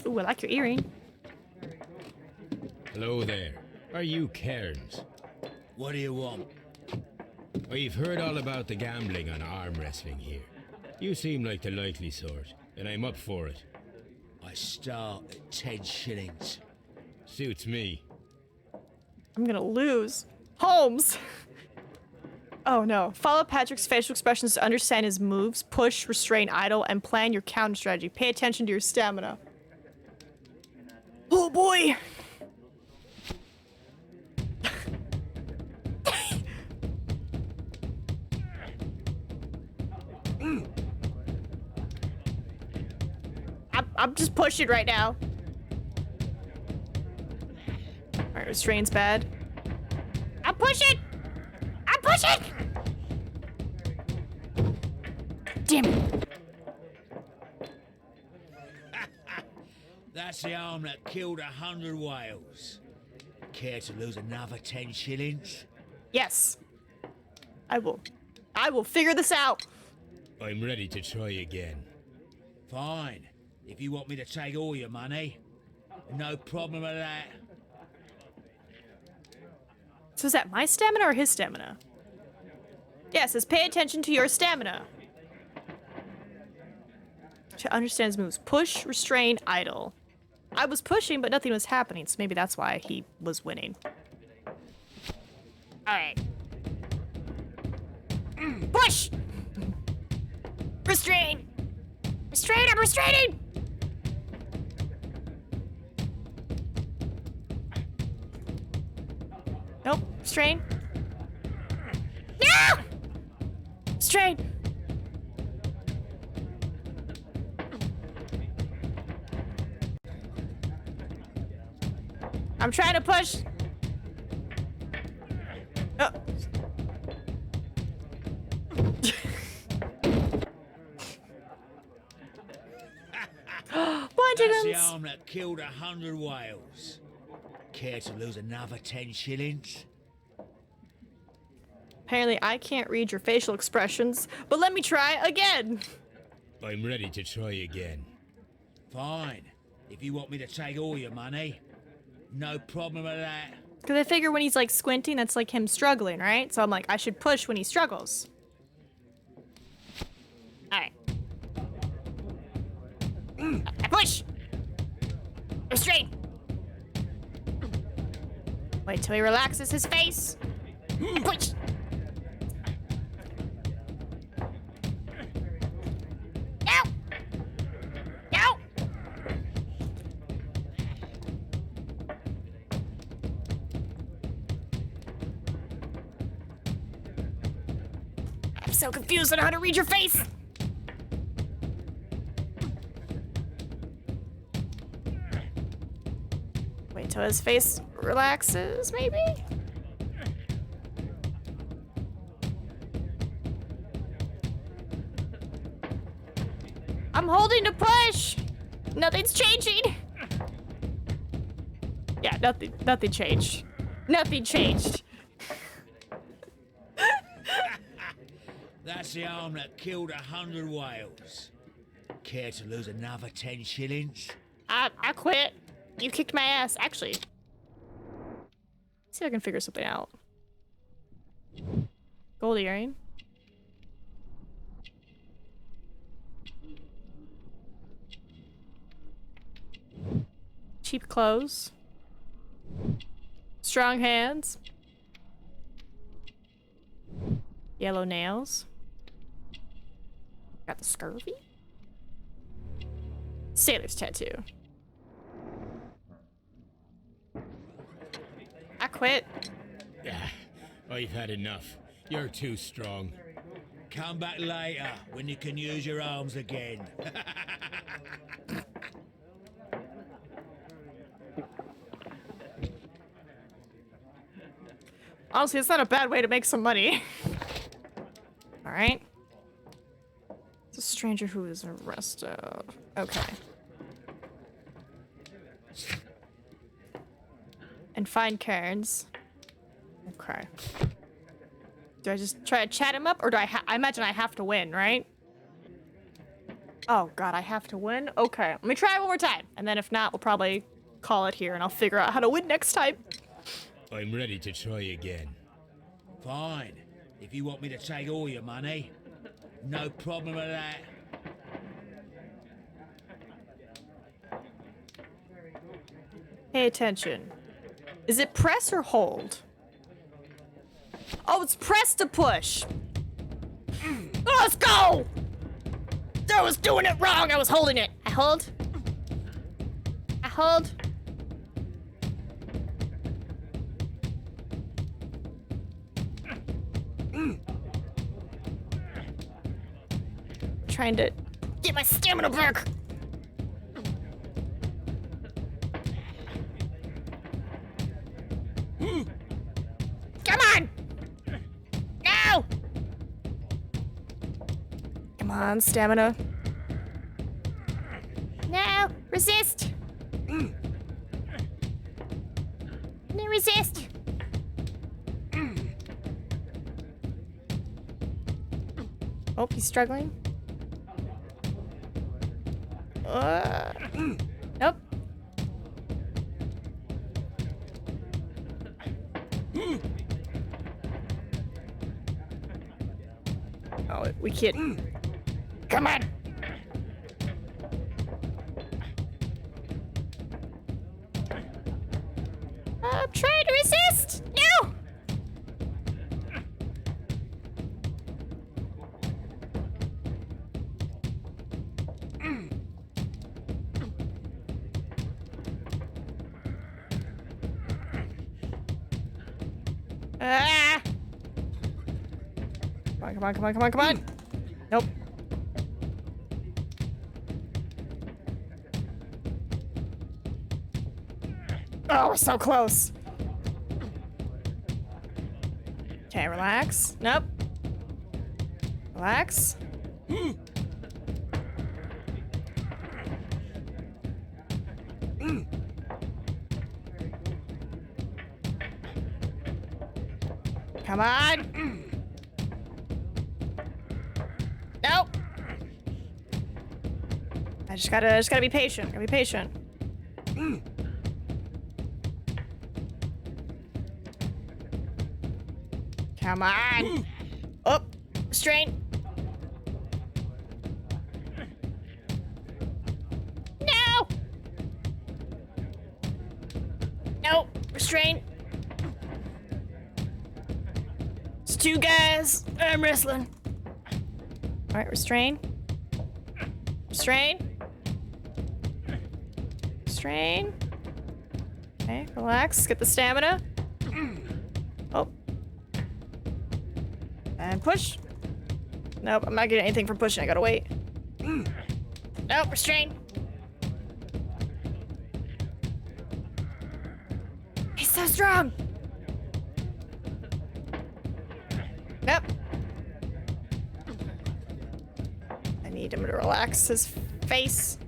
Ooh, I like your earring. Hello there. Are you Cairns? What do you want? We've heard all about the gambling on arm wrestling here. You seem like the likely sort, and I'm up for it. I start at 10 shillings. Suits me. I'm gonna lose. Holmes! Oh no. Follow Patrick's facial expressions to understand his moves, push, restrain, idle, and plan your counter strategy. Pay attention to your stamina. Oh boy! I'm just pushing right now. Alright, restrain's bad. I'm pushing! I'm pushing! Damn it. That's the arm that killed 100 whales. Care to lose another 10 shillings? Yes. I will figure this out. I'm ready to try again. Fine. If you want me to take all your money, no problem with that. So is that my stamina or his stamina? Yeah, it says pay attention to your stamina. To understand his moves. Push, restrain, idle. I was pushing, but nothing was happening, so maybe that's why he was winning. Alright. Push! Restrain! Restrain, I'm restraining! Nope, restrain. No! Restrain! I'm trying to push. Oh. That's the arm that killed 100 whales. Care to lose another 10 shillings? Apparently I can't read your facial expressions, but let me try again. I'm ready to try again. Fine. If you want me to take all your money, no problem with that. Because I figure when he's like squinting, that's like him struggling, right? So I'm like, I should push when he struggles. Alright. I push! Restrain! Wait till he relaxes his face. I push! No! No! I'm so confused on how to read your face! Wait till his face relaxes, maybe? I'm holding to push! Nothing's changing! Yeah, nothing changed. Nothing changed. That's the arm that killed 100 whales. Care to lose another 10 shillings? I quit. You kicked my ass. Actually, let's see if I can figure something out. Gold earring. Cheap clothes. Strong hands. Yellow nails. Got the scurvy. Sailor's tattoo. I quit. I've had enough. You're too strong. Come back later when you can use your arms again. Honestly, it's not a bad way to make some money. Alright. It's a stranger who is arrested. Okay. And find Cairns. Okay. Do I just try to chat him up, or do I imagine I have to win, right? Oh god, I have to win? Okay, let me try it one more time. And then if not, we'll probably call it here and I'll figure out how to win next time. I'm ready to try again. Fine. If you want me to take all your money, no problem with that. Pay attention. Is it press or hold? Oh, it's press to push. Let's go! I was doing it wrong. I was holding it. I hold. I hold. Trying to get my stamina back. Come on! No! Come on, stamina. No! Resist! No, resist! Oh, he's struggling. Nope. Oh, we can't. Come on. I'm trying to resist. No. Ah! Come on, come on, come on, come on! Nope. Oh, we're so close. Okay, relax. Nope. Relax. Come on. Nope. I just gotta be patient. Gotta be patient. Come on. Oh, strain. No. No, restrain. It's two guys. I'm wrestling. All right, restrain. Restrain. Restrain. Okay, relax. Get the stamina. Oh. And push. Nope, I'm not getting anything from pushing. I gotta wait. Nope, restrain. so strong. Nope. I need him to relax his face.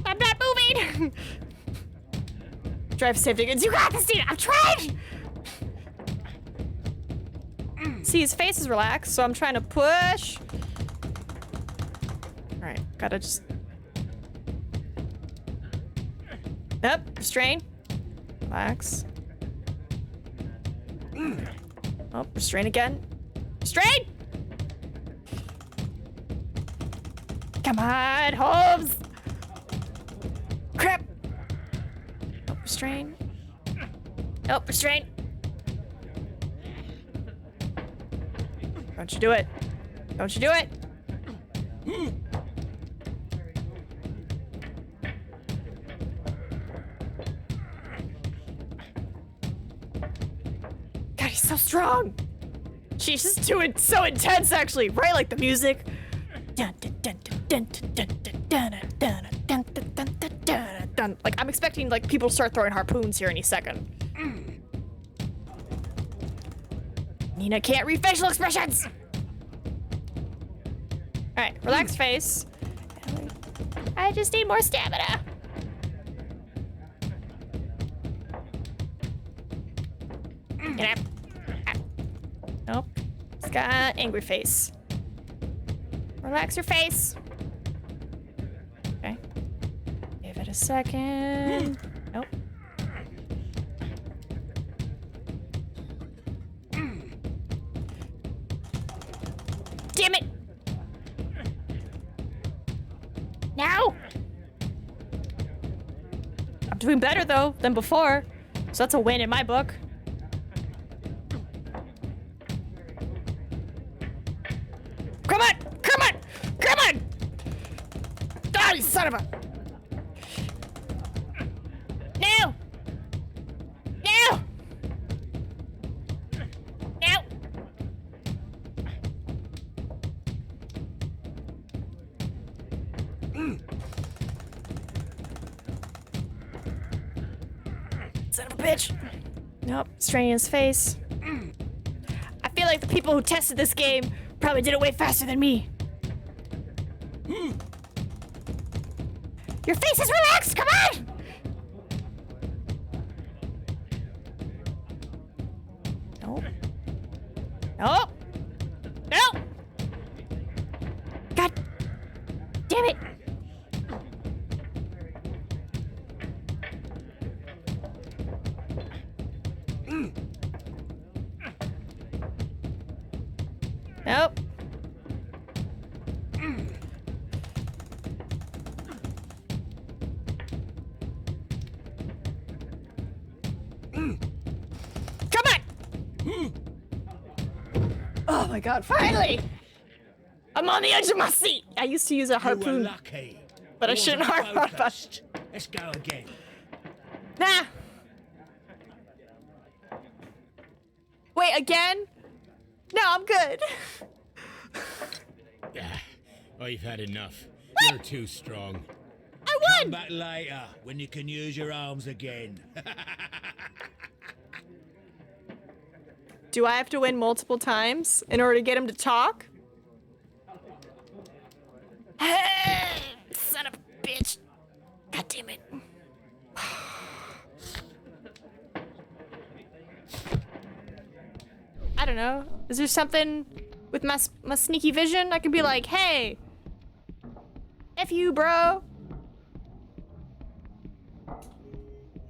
I'm not moving. Drive safety goods. You got this, dude. I'm trying. See, his face is relaxed, so I'm trying to push. All right, gotta just. Up, restrain. Relax. Oh, restrain again. Restrain! Come on, Holmes! Crap! Oh, restrain. Oh, restrain. Don't you do it. Don't you do it. God, he's so strong. She's just doing so intense, actually. Right, like the music. Like, I'm expecting, like, people to start throwing harpoons here any second. Nina can't read facial expressions! Alright, relax face. I just need more stamina. Get up. Nope. He's got angry face. Relax your face. Okay. Give it a second. Nope. Damn it! Now! I'm doing better though than before, so that's a win in my book. Come on! Come on! Come on! Ah, you son of a... No! No! No! Son of a bitch. Nope, straining his face. I feel like the people who tested this game probably did it way faster than me. Your face is relaxed, come on! Nope. Nope. Nope. God damn it. Nope. Come on! Oh my god, finally! I'm on the edge of my seat! I used to use a harpoon. You were lucky. But I It shouldn't wasn't harp. focused. Let's go again. Nah! Wait, again? No, I'm good. I've had enough. What? You're too strong. I Come won! back later when you can use your arms again. Do I have to win multiple times in order to get him to talk? Son of a bitch. God damn it. I don't know. Is there something with my sneaky vision? I can be like, hey, F you, bro.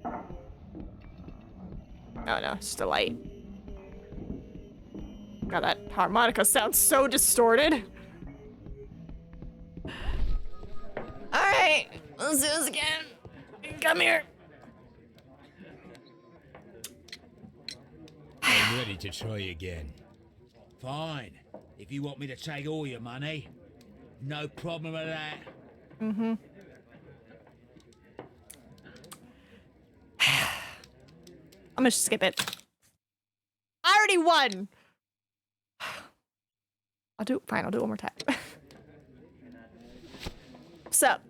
Oh no, it's just a light. God, that harmonica sounds so distorted. Alright, let's do this again. Come here. I'm ready to try again. Fine. If you want me to take all your money, no problem with that. Mm-hmm. I'm gonna skip it. I already won. Fine, I'll do it one more time. What's up?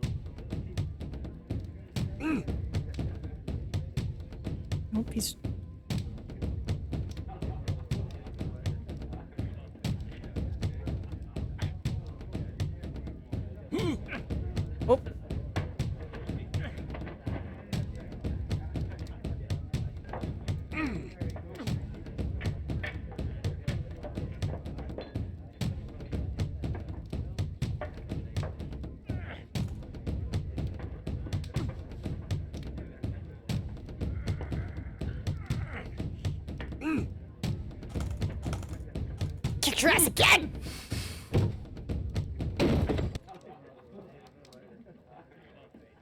Nope, he's... Oh. Kick your ass again!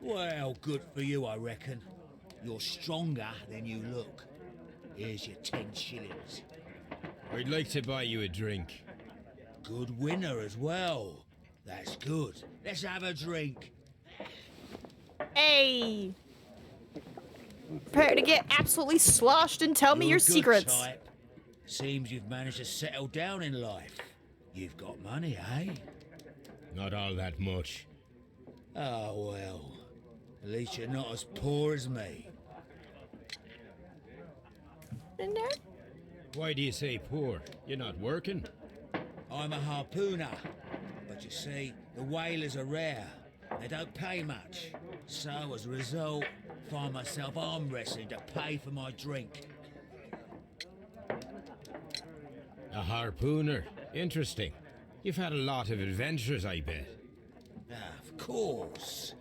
Well, good for you, I reckon. You're stronger than you look. Here's your 10 shillings. I'd like to buy you a drink. Good winner as well. That's good. Let's have a drink. Hey! Prepare to get absolutely sloshed and tell me You're your a good secrets. type. Seems you've managed to settle down in life. You've got money, eh? Not all that much. Oh, well. At least you're not as poor as me. In there? Why do you say poor? You're not working? I'm a harpooner. But you see, the whalers are rare. They don't pay much. So, as a result, find myself arm wrestling to pay for my drink. A harpooner. Interesting. You've had a lot of adventures, I bet. Of course.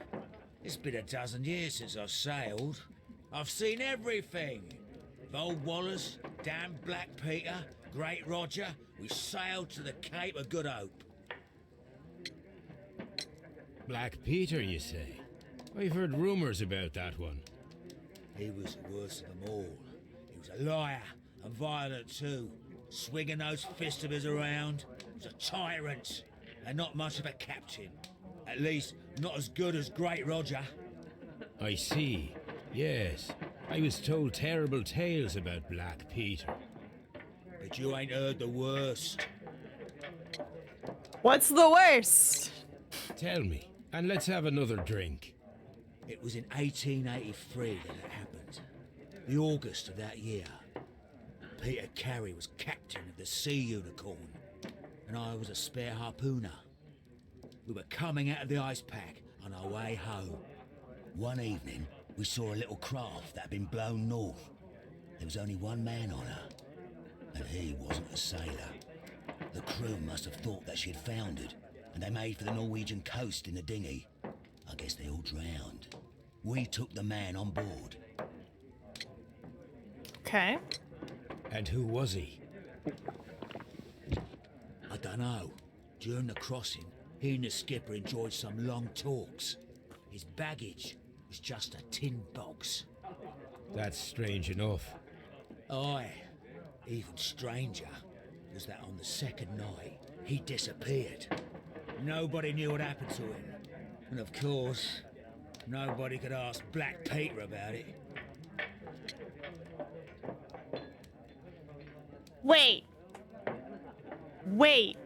It's been a dozen years since I sailed. I've seen everything. With Old Wallace, damn Black Peter, Great Roger, we sailed to the Cape of Good Hope. Black Peter, you say? I've heard rumors about that one. He was the worst of them all. He was a liar and violent too. Swinging those fists of his around. He was a tyrant and not much of a captain. At least, not as good as Great Roger. I see. Yes. I was told terrible tales about Black Peter. But you ain't heard the worst. What's the worst? Tell me, and let's have another drink. It was in 1883 that it happened. The August of that year. Peter Carey was captain of the Sea Unicorn, and I was a spare harpooner. We were coming out of the ice pack on our way home. One evening, we saw a little craft that had been blown north. There was only one man on her, and he wasn't a sailor. The crew must have thought that she had foundered, and they made for the Norwegian coast in the dinghy. I guess they all drowned. We took the man on board. Okay. And who was he? I don't know. During the crossing, he and the skipper enjoyed some long talks. His baggage was just a tin box. That's strange enough. Aye. Even stranger was that on the second night, he disappeared. Nobody knew what happened to him. And of course, nobody could ask Black Peter about it. Wait. Wait.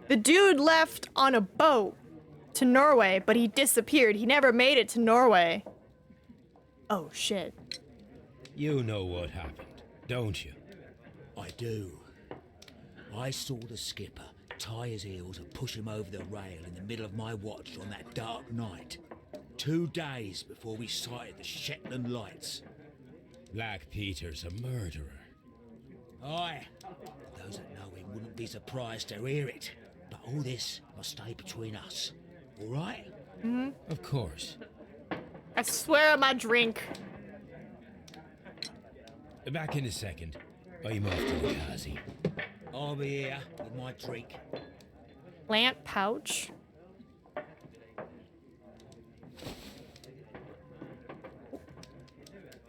The dude left on a boat to Norway, but he disappeared. He never made it to Norway. Oh, shit. You know what happened, don't you? I do. I saw the skipper tie his heels and push him over the rail in the middle of my watch on that dark night. 2 days before we sighted the Shetland Lights. Black Peter's a murderer. Aye. Those that know him wouldn't be surprised to hear it. But all this must stay between us. All right? Mm-hmm. Of course. I swear on my drink. Back in a second. I'm off to the Kazi. I'll be here with my drink. Plant pouch.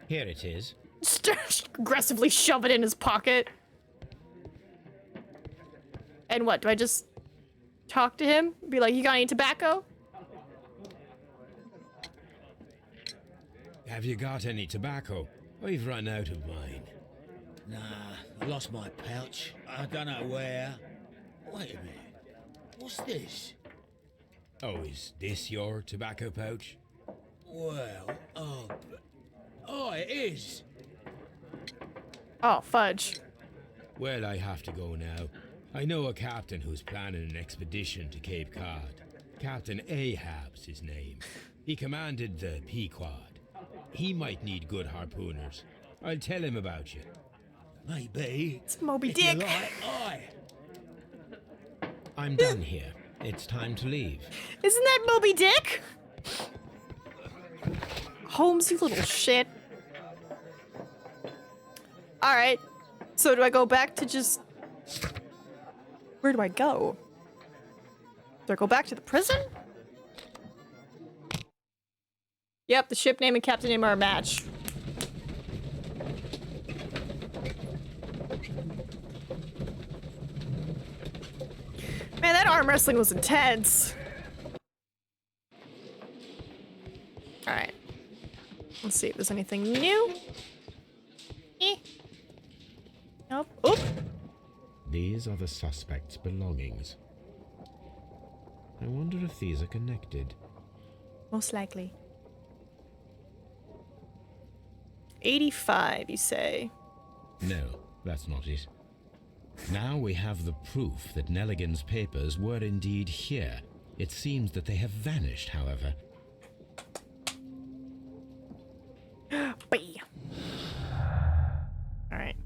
Here it is. Aggressively shove it in his pocket. And what, do I just talk to him? Be like, you got any tobacco? Have you got any tobacco? I've run out of mine. Nah, I lost my pouch. I don't know where. Wait a minute. What's this? Oh, is this your tobacco pouch? Well, oh, it is. Oh, fudge. Well, I have to go now. I know a captain who's planning an expedition to Cape Cod. Captain Ahab's his name. He commanded the P.1. He might need good harpooners. I'll tell him about you. Maybe. It's Moby If Dick. you like, aye. I'm done here. It's time to leave. Isn't that Moby Dick? Holmes, you little shit. Alright. So do I go back to just... Where do I go? Do I go back to the prison? Yep, the ship name and captain name are a match. Man, that arm wrestling was intense. Alright. Let's see if there's anything new. Nope. Oop. These are the suspect's belongings. I wonder if these are connected. Most likely. 85, you say? No, that's not it. Now we have the proof that Nelligan's papers were indeed here. It seems that they have vanished, however. Bye. Alright.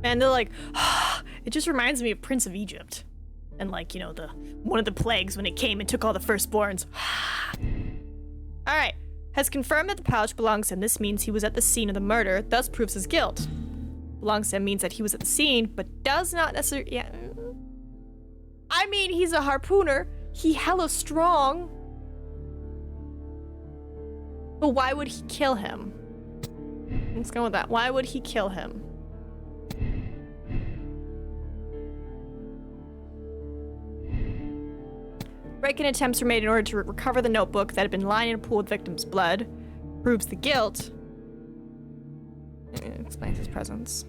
And they're like, it just reminds me of Prince of Egypt. And like, you know, one of the plagues when it came and took all the firstborns. Alright. Has confirmed that the pouch belongs to him. This means he was at the scene of the murder, thus proves his guilt. Belongs to him means that he was at the scene, but does not necessarily... Yeah. I mean, he's a harpooner. He hella strong. But why would he kill him? Let's go with that. Why would he kill him? Break-in attempts were made in order to recover the notebook that had been lying in a pool of victim's blood. Proves the guilt. It explains his presence.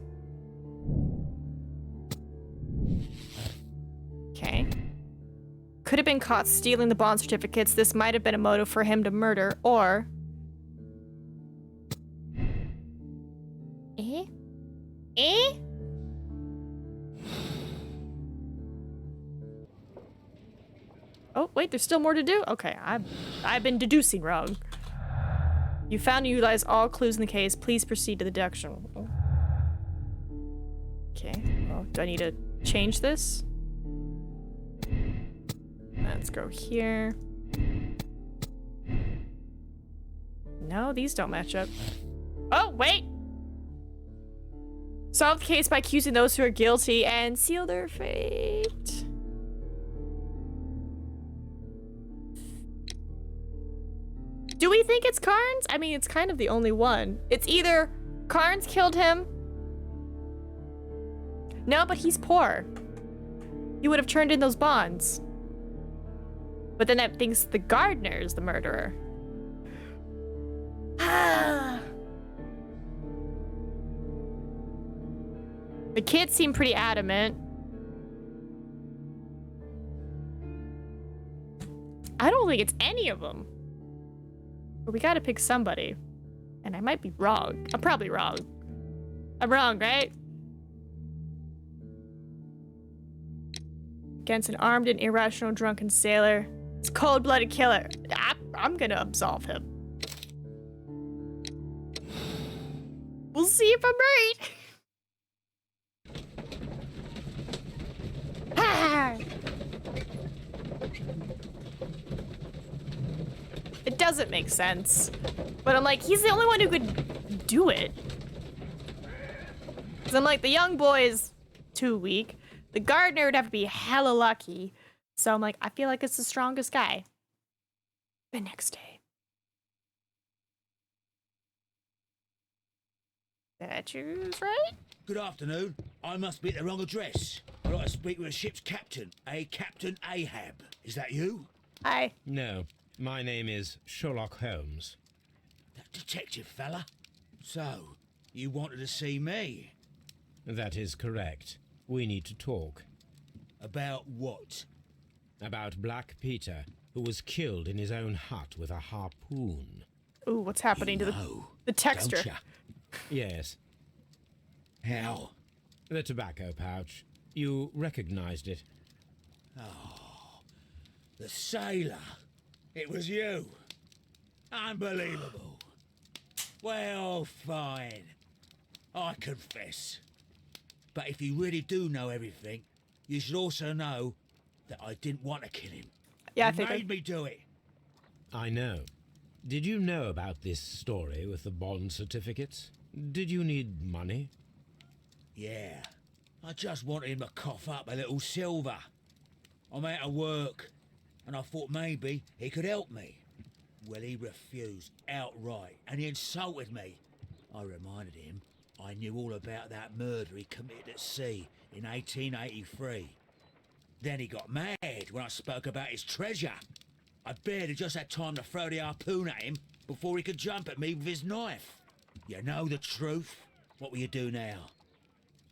Okay. Could have been caught stealing the bond certificates. This might have been a motive for him to murder, or... Oh, wait, there's still more to do? Okay, I've been deducing wrong. You found and utilized all clues in the case. Please proceed to the deduction. Okay, well, do I need to change this? Let's go here. No, these don't match up. Oh, wait! Solve the case by accusing those who are guilty and seal their fate. Do we think it's Carnes? I mean, it's kind of the only one. It's either Carnes killed him. No, but he's poor. He would have turned in those bonds. But then that thinks the gardener is the murderer. The kids seem pretty adamant. I don't think it's any of them. But we gotta pick somebody. And I might be wrong. I'm probably wrong. I'm wrong, right? Against an armed and irrational drunken sailor. It's a cold-blooded killer. I'm gonna absolve him. We'll see if I'm right. It doesn't make sense. But I'm like, he's the only one who could do it. Because I'm like, the young boy is too weak. The gardener would have to be hella lucky. So I'm like, I feel like it's the strongest guy. The next day. Did I choose right? Good afternoon. I must be at the wrong address. I'd like to speak with a ship's captain, Captain Ahab. Is that you? Hi. No, My name is Sherlock Holmes. That detective fella? So, you wanted to see me? That is correct. We need to talk. About what? About Black Peter, who was killed in his own hut with a harpoon. Ooh, what's happening to the texture? Don't ya? Yes. How? The tobacco pouch. You recognized it. Oh, the sailor. It was you. Unbelievable. Well, fine. I confess. But if you really do know everything, you should also know that I didn't want to kill him. Yeah, I You think made me do it. I know. Did you know about this story with the bond certificates? Did you need money? Yeah. I just wanted him to cough up a little silver. I'm out of work, and I thought maybe he could help me. Well, he refused outright, and he insulted me. I reminded him I knew all about that murder he committed at sea in 1883. Then he got mad when I spoke about his treasure. I barely just had time to throw the harpoon at him before he could jump at me with his knife. You know the truth. What will you do now?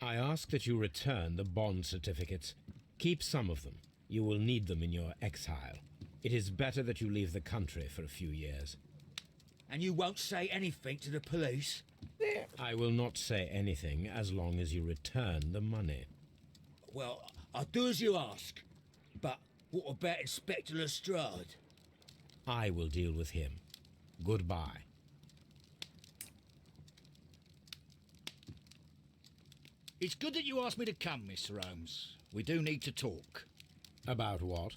I ask that you return the bond certificates. Keep some of them. You will need them in your exile. It is better that you leave the country for a few years. And you won't say anything to the police? I will not say anything as long as you return the money. Well, I'll do as you ask. But what about Inspector Lestrade? I will deal with him. Goodbye. It's good that you asked me to come, Mr. Holmes. We do need to talk. About what?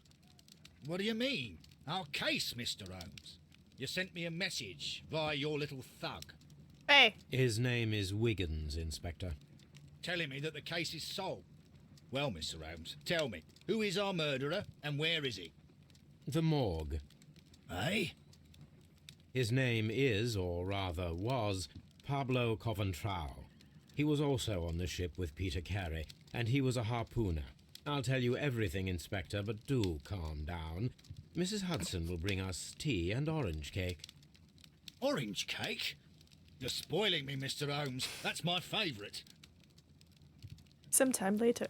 What do you mean? Our case, Mr. Holmes. You sent me a message via your little thug. Hey. His name is Wiggins, Inspector. Telling me that the case is solved. Well, Mr. Holmes, tell me, who is our murderer and where is he? The morgue. Eh? His name is, or rather was, Pablo Coventrao. He was also on the ship with Peter Carey, and he was a harpooner. I'll tell you everything, Inspector, but do calm down. Mrs. Hudson will bring us tea and orange cake. Orange cake? You're spoiling me, Mr. Holmes. That's my favourite. Sometime later.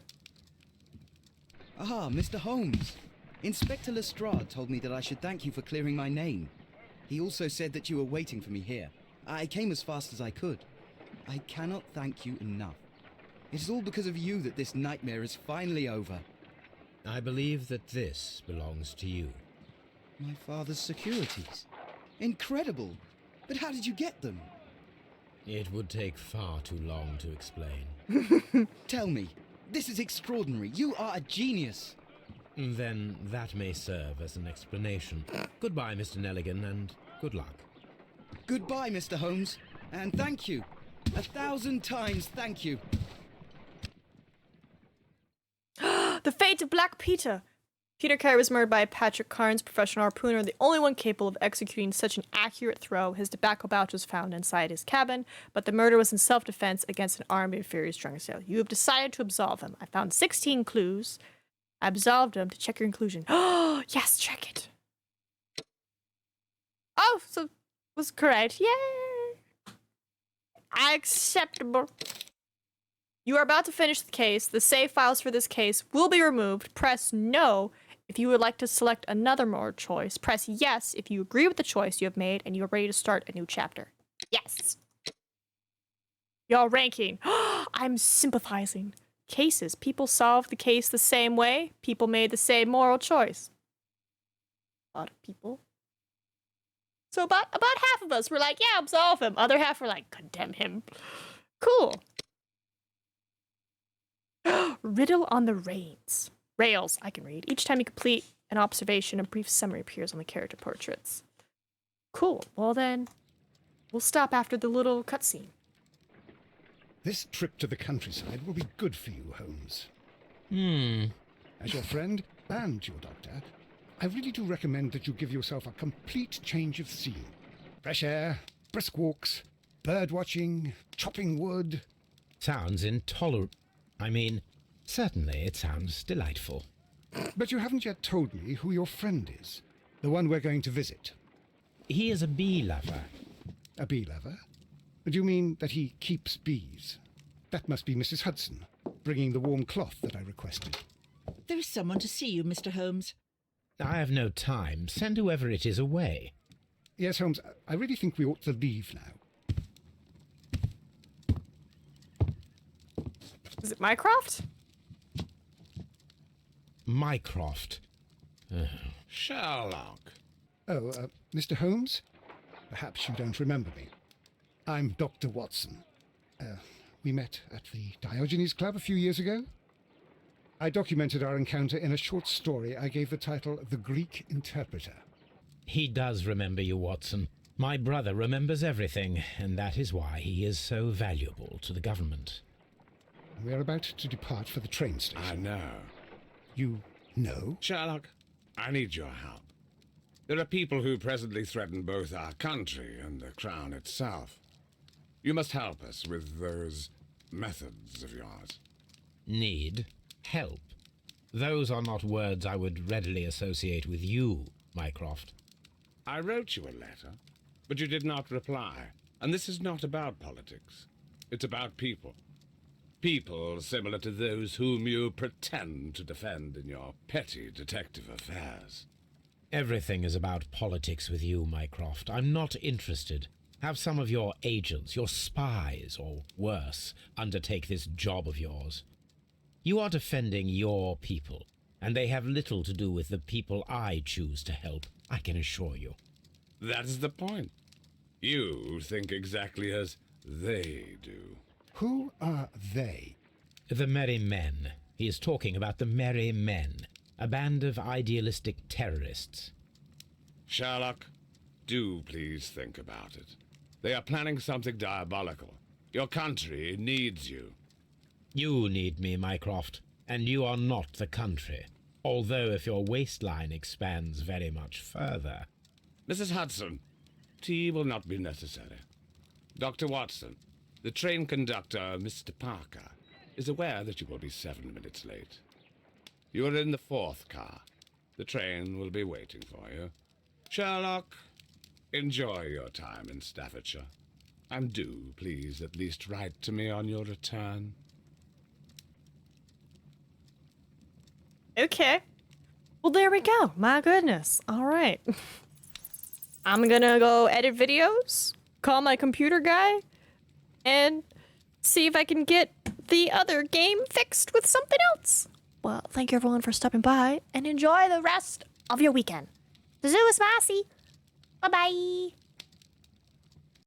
Ah, Mr. Holmes. Inspector Lestrade told me that I should thank you for clearing my name. He also said that you were waiting for me here. I came as fast as I could. I cannot thank you enough. It is all because of you that this nightmare is finally over. I believe that this belongs to you. My father's securities. Incredible! But how did you get them? It would take far too long to explain. Tell me. This is extraordinary. You are a genius. Then that may serve as an explanation. Goodbye, Mr. Nelligan, and good luck. Goodbye, Mr. Holmes. And thank you. 1,000 times thank you. The fate of Black Peter. Peter Carey was murdered by Patrick Carnes, professional harpooner, the only one capable of executing such an accurate throw. His tobacco pouch was found inside his cabin, but the murder was in self-defense against an armed and furious drunk sailor. You have decided to absolve him. I found 16 clues. I absolved him to check your conclusion. Oh, yes, check it. Oh, so it was correct. Yay! Acceptable. You are about to finish the case. The save files for this case will be removed. Press no if you would like to select another more choice. Press yes if you agree with the choice you have made and you are ready to start a new chapter. Yes. Y'all ranking. I'm sympathizing. Cases. People solved the case the same way. People made the same moral choice. A lot of people. So about half of us were like, yeah, absolve him. Other half were like, condemn him. Cool. Riddle on the reins. Rails, I can read. Each time you complete an observation, a brief summary appears on the character portraits. Cool. Well then, we'll stop after the little cutscene. This trip to the countryside will be good for you, Holmes. As your friend and your doctor, I really do recommend that you give yourself a complete change of scene. Fresh air, brisk walks, bird watching, chopping wood. Sounds intolerable. I mean, certainly it sounds delightful. But you haven't yet told me who your friend is. The one we're going to visit. He is a bee lover. A bee lover? Do you mean that he keeps bees? That must be Mrs. Hudson, bringing the warm cloth that I requested. There is someone to see you, Mr. Holmes. I have no time. Send whoever it is away. Yes, Holmes, I really think we ought to leave now. Is it Mycroft? Mycroft. Sherlock. Oh, Mr. Holmes? Perhaps you don't remember me. I'm Dr. Watson. We met at the Diogenes Club a few years ago. I documented our encounter in a short story I gave the title The Greek Interpreter. He does remember you, Watson. My brother remembers everything, and that is why he is so valuable to the government. We are about to depart for the train station. I know. You know? Sherlock, I need your help. There are people who presently threaten both our country and the Crown itself. You must help us with those methods of yours. Need? Help? Those are not words I would readily associate with you, Mycroft. I wrote you a letter, but you did not reply. And this is not about politics. It's about people. People similar to those whom you pretend to defend in your petty detective affairs. Everything is about politics with you, Mycroft. I'm not interested. Have some of your agents, your spies, or worse, undertake this job of yours. You are defending your people, and they have little to do with the people I choose to help, I can assure you. That is the point. You think exactly as they do. Who are they? The Merry Men. He is talking about the Merry Men, a band of idealistic terrorists. Sherlock, do please think about it. They are planning something diabolical. Your country needs you. You need me, Mycroft, and you are not the country. Although if your waistline expands very much further. Mrs. Hudson, tea will not be necessary. Dr. Watson, the train conductor, Mr. Parker, is aware that you will be 7 minutes late. You are in the 4th car. The train will be waiting for you. Sherlock, enjoy your time in Staffordshire. And do, please, at least write to me on your return. Okay. Well, there we go. My goodness. All right. I'm gonna go edit videos, call my computer guy, and see if I can get the other game fixed with something else. Well, thank you everyone for stopping by, and enjoy the rest of your weekend. The zoo is Massey. Bye-bye.